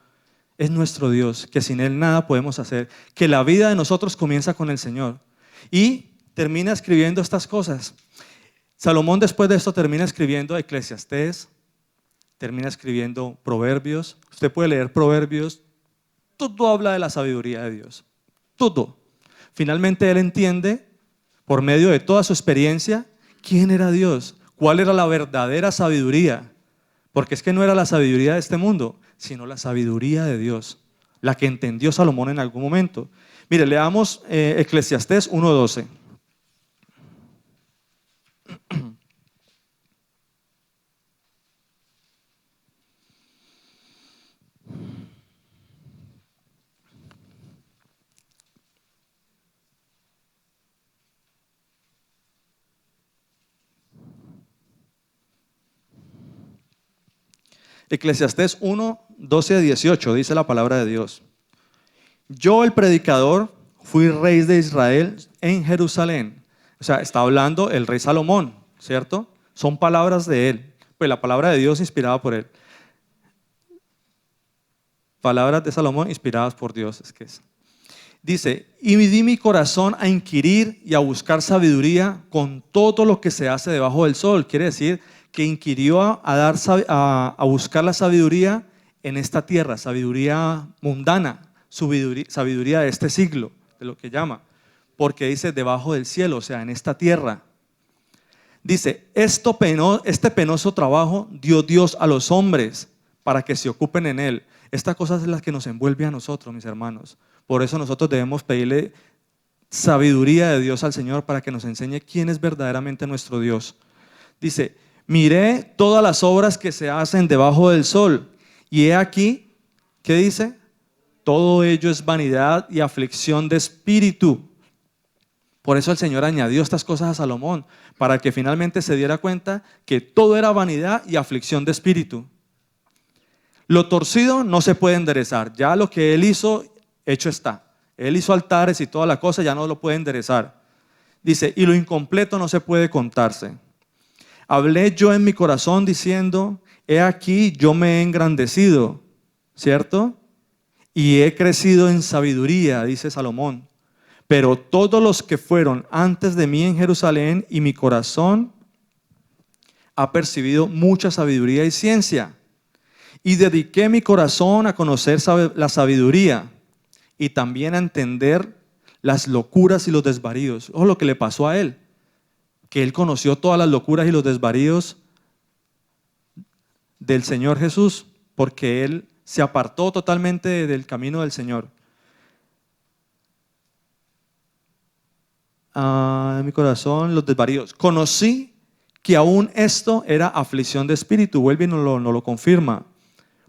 es nuestro Dios, que sin Él nada podemos hacer, que la vida de nosotros comienza con el Señor. Y termina escribiendo estas cosas. Salomón después de esto termina escribiendo Eclesiastés, termina escribiendo Proverbios. Usted puede leer Proverbios, todo habla de la sabiduría de Dios, todo. Finalmente él entiende, por medio de toda su experiencia, quién era Dios, cuál era la verdadera sabiduría. Porque es que no era la sabiduría de este mundo, sino la sabiduría de Dios, la que entendió Salomón en algún momento. Mire, leamos Eclesiastés 1:12. Eclesiastés 1:12-18 dice la palabra de Dios. Yo, el predicador, fui rey de Israel en Jerusalén. O sea, está hablando el rey Salomón, ¿cierto? Son palabras de él. Pues la palabra de Dios inspirada por él. Palabras de Salomón inspiradas por Dios. Dice, y di mi corazón a inquirir y a buscar sabiduría con todo lo que se hace debajo del sol. Quiere decir que inquirió a buscar la sabiduría en esta tierra, sabiduría mundana, sabiduría de este siglo, de lo que llama, porque dice debajo del cielo, o sea, en esta tierra. Dice, este penoso trabajo dio Dios a los hombres para que se ocupen en él. Esta cosa es la que nos envuelve a nosotros, mis hermanos. Por eso nosotros debemos pedirle sabiduría de Dios al Señor para que nos enseñe quién es verdaderamente nuestro Dios. Dice, miré todas las obras que se hacen debajo del sol, y he aquí, ¿qué dice? Todo ello es vanidad y aflicción de espíritu. Por eso el Señor añadió estas cosas a Salomón, para que finalmente se diera cuenta que todo era vanidad y aflicción de espíritu. Lo torcido no se puede enderezar, ya lo que él hizo, hecho está. Él hizo altares y toda la cosa, ya no lo puede enderezar. Dice, y lo incompleto no se puede contarse. Hablé yo en mi corazón diciendo, he aquí yo me he engrandecido, ¿cierto? Y he crecido en sabiduría, dice Salomón. Pero todos los que fueron antes de mí en Jerusalén y mi corazón ha percibido mucha sabiduría y ciencia. Y dediqué mi corazón a conocer la sabiduría y también a entender las locuras y los desvaríos. Ojo lo que le pasó a él, que él conoció todas las locuras y los desvaríos del Señor Jesús, porque él se apartó totalmente del camino del Señor. En mi corazón los desvaríos. Conocí que aún esto era aflicción de espíritu. Vuelve y nos lo confirma.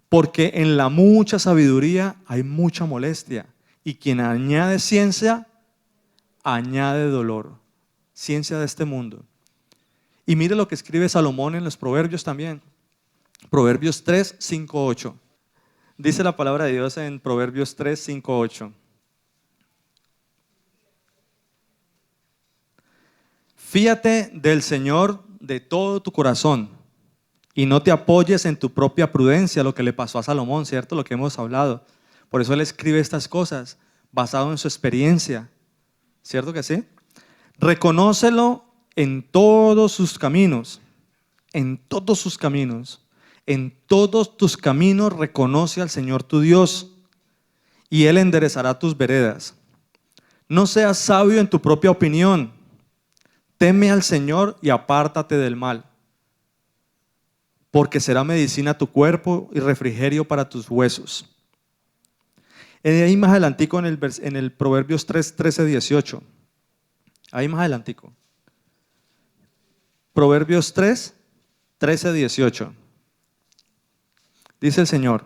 Porque en la mucha sabiduría hay mucha molestia. Y quien añade ciencia, añade dolor. Ciencia de este mundo. Y mire lo que escribe Salomón en los Proverbios también. Proverbios 3, 5, 8. Dice la palabra de Dios en Proverbios 3, 5, 8. Fíate del Señor de todo tu corazón y no te apoyes en tu propia prudencia, lo que le pasó a Salomón, ¿cierto? Lo que hemos hablado. Por eso él escribe estas cosas, basado en su experiencia, ¿cierto que sí? Reconócelo en todos sus caminos, en todos sus caminos. En todos tus caminos reconoce al Señor tu Dios y Él enderezará tus veredas. No seas sabio en tu propia opinión. Teme al Señor y apártate del mal, porque será medicina a tu cuerpo y refrigerio para tus huesos. Ahí más adelantico en el Proverbios 3, 13, 18. Ahí más adelantico. Proverbios 3, 13, 18. Dice el Señor,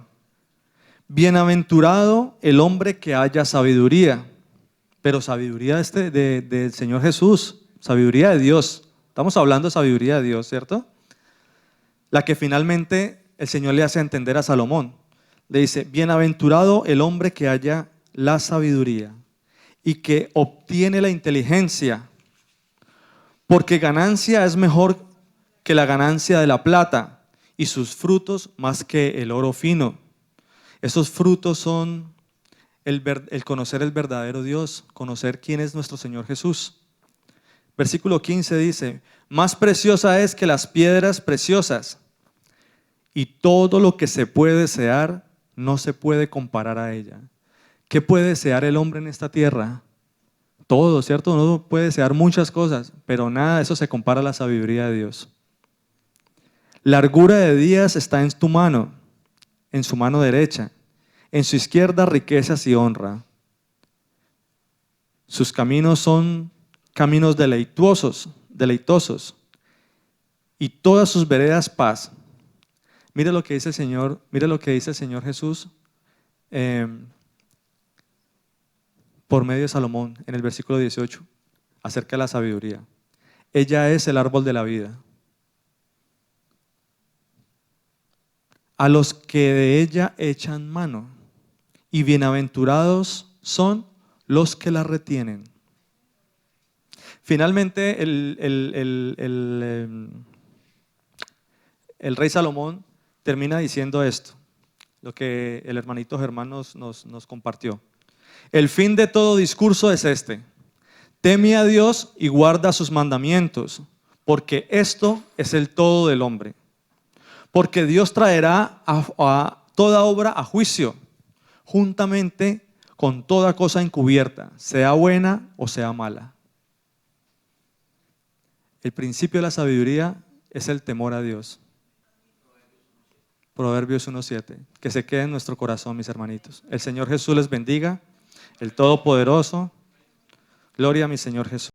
bienaventurado el hombre que haya sabiduría, pero sabiduría del Señor Jesús, sabiduría de Dios. Estamos hablando de sabiduría de Dios, ¿cierto? La que finalmente el Señor le hace entender a Salomón. Le dice, bienaventurado el hombre que haya la sabiduría y que obtiene la inteligencia, porque ganancia es mejor que la ganancia de la plata y sus frutos más que el oro fino. Esos frutos son el conocer el verdadero Dios, conocer quién es nuestro Señor Jesús. Versículo 15 dice, más preciosa es que las piedras preciosas, y todo lo que se puede desear no se puede comparar a ella. ¿Qué puede desear el hombre en esta tierra? Todo, ¿cierto? Uno puede desear muchas cosas, pero nada de eso se compara a la sabiduría de Dios. Largura de días está en tu mano, en su mano derecha, en su izquierda riquezas y honra. Sus caminos son caminos deleitosos, y todas sus veredas paz. Mire lo que dice el Señor, mire lo que dice el Señor Jesús por medio de Salomón en el versículo 18 acerca de la sabiduría. Ella es el árbol de la vida. A los que de ella echan mano, y bienaventurados son los que la retienen. Finalmente, el rey Salomón termina diciendo esto, lo que el hermanito Germán nos compartió. El fin de todo discurso es este: teme a Dios y guarda sus mandamientos, porque esto es el todo del hombre. Porque Dios traerá a toda obra a juicio, juntamente con toda cosa encubierta, sea buena o sea mala. El principio de la sabiduría es el temor a Dios. Proverbios 1:7. Que se quede en nuestro corazón, mis hermanitos. El Señor Jesús les bendiga, el Todopoderoso. Gloria a mi Señor Jesús.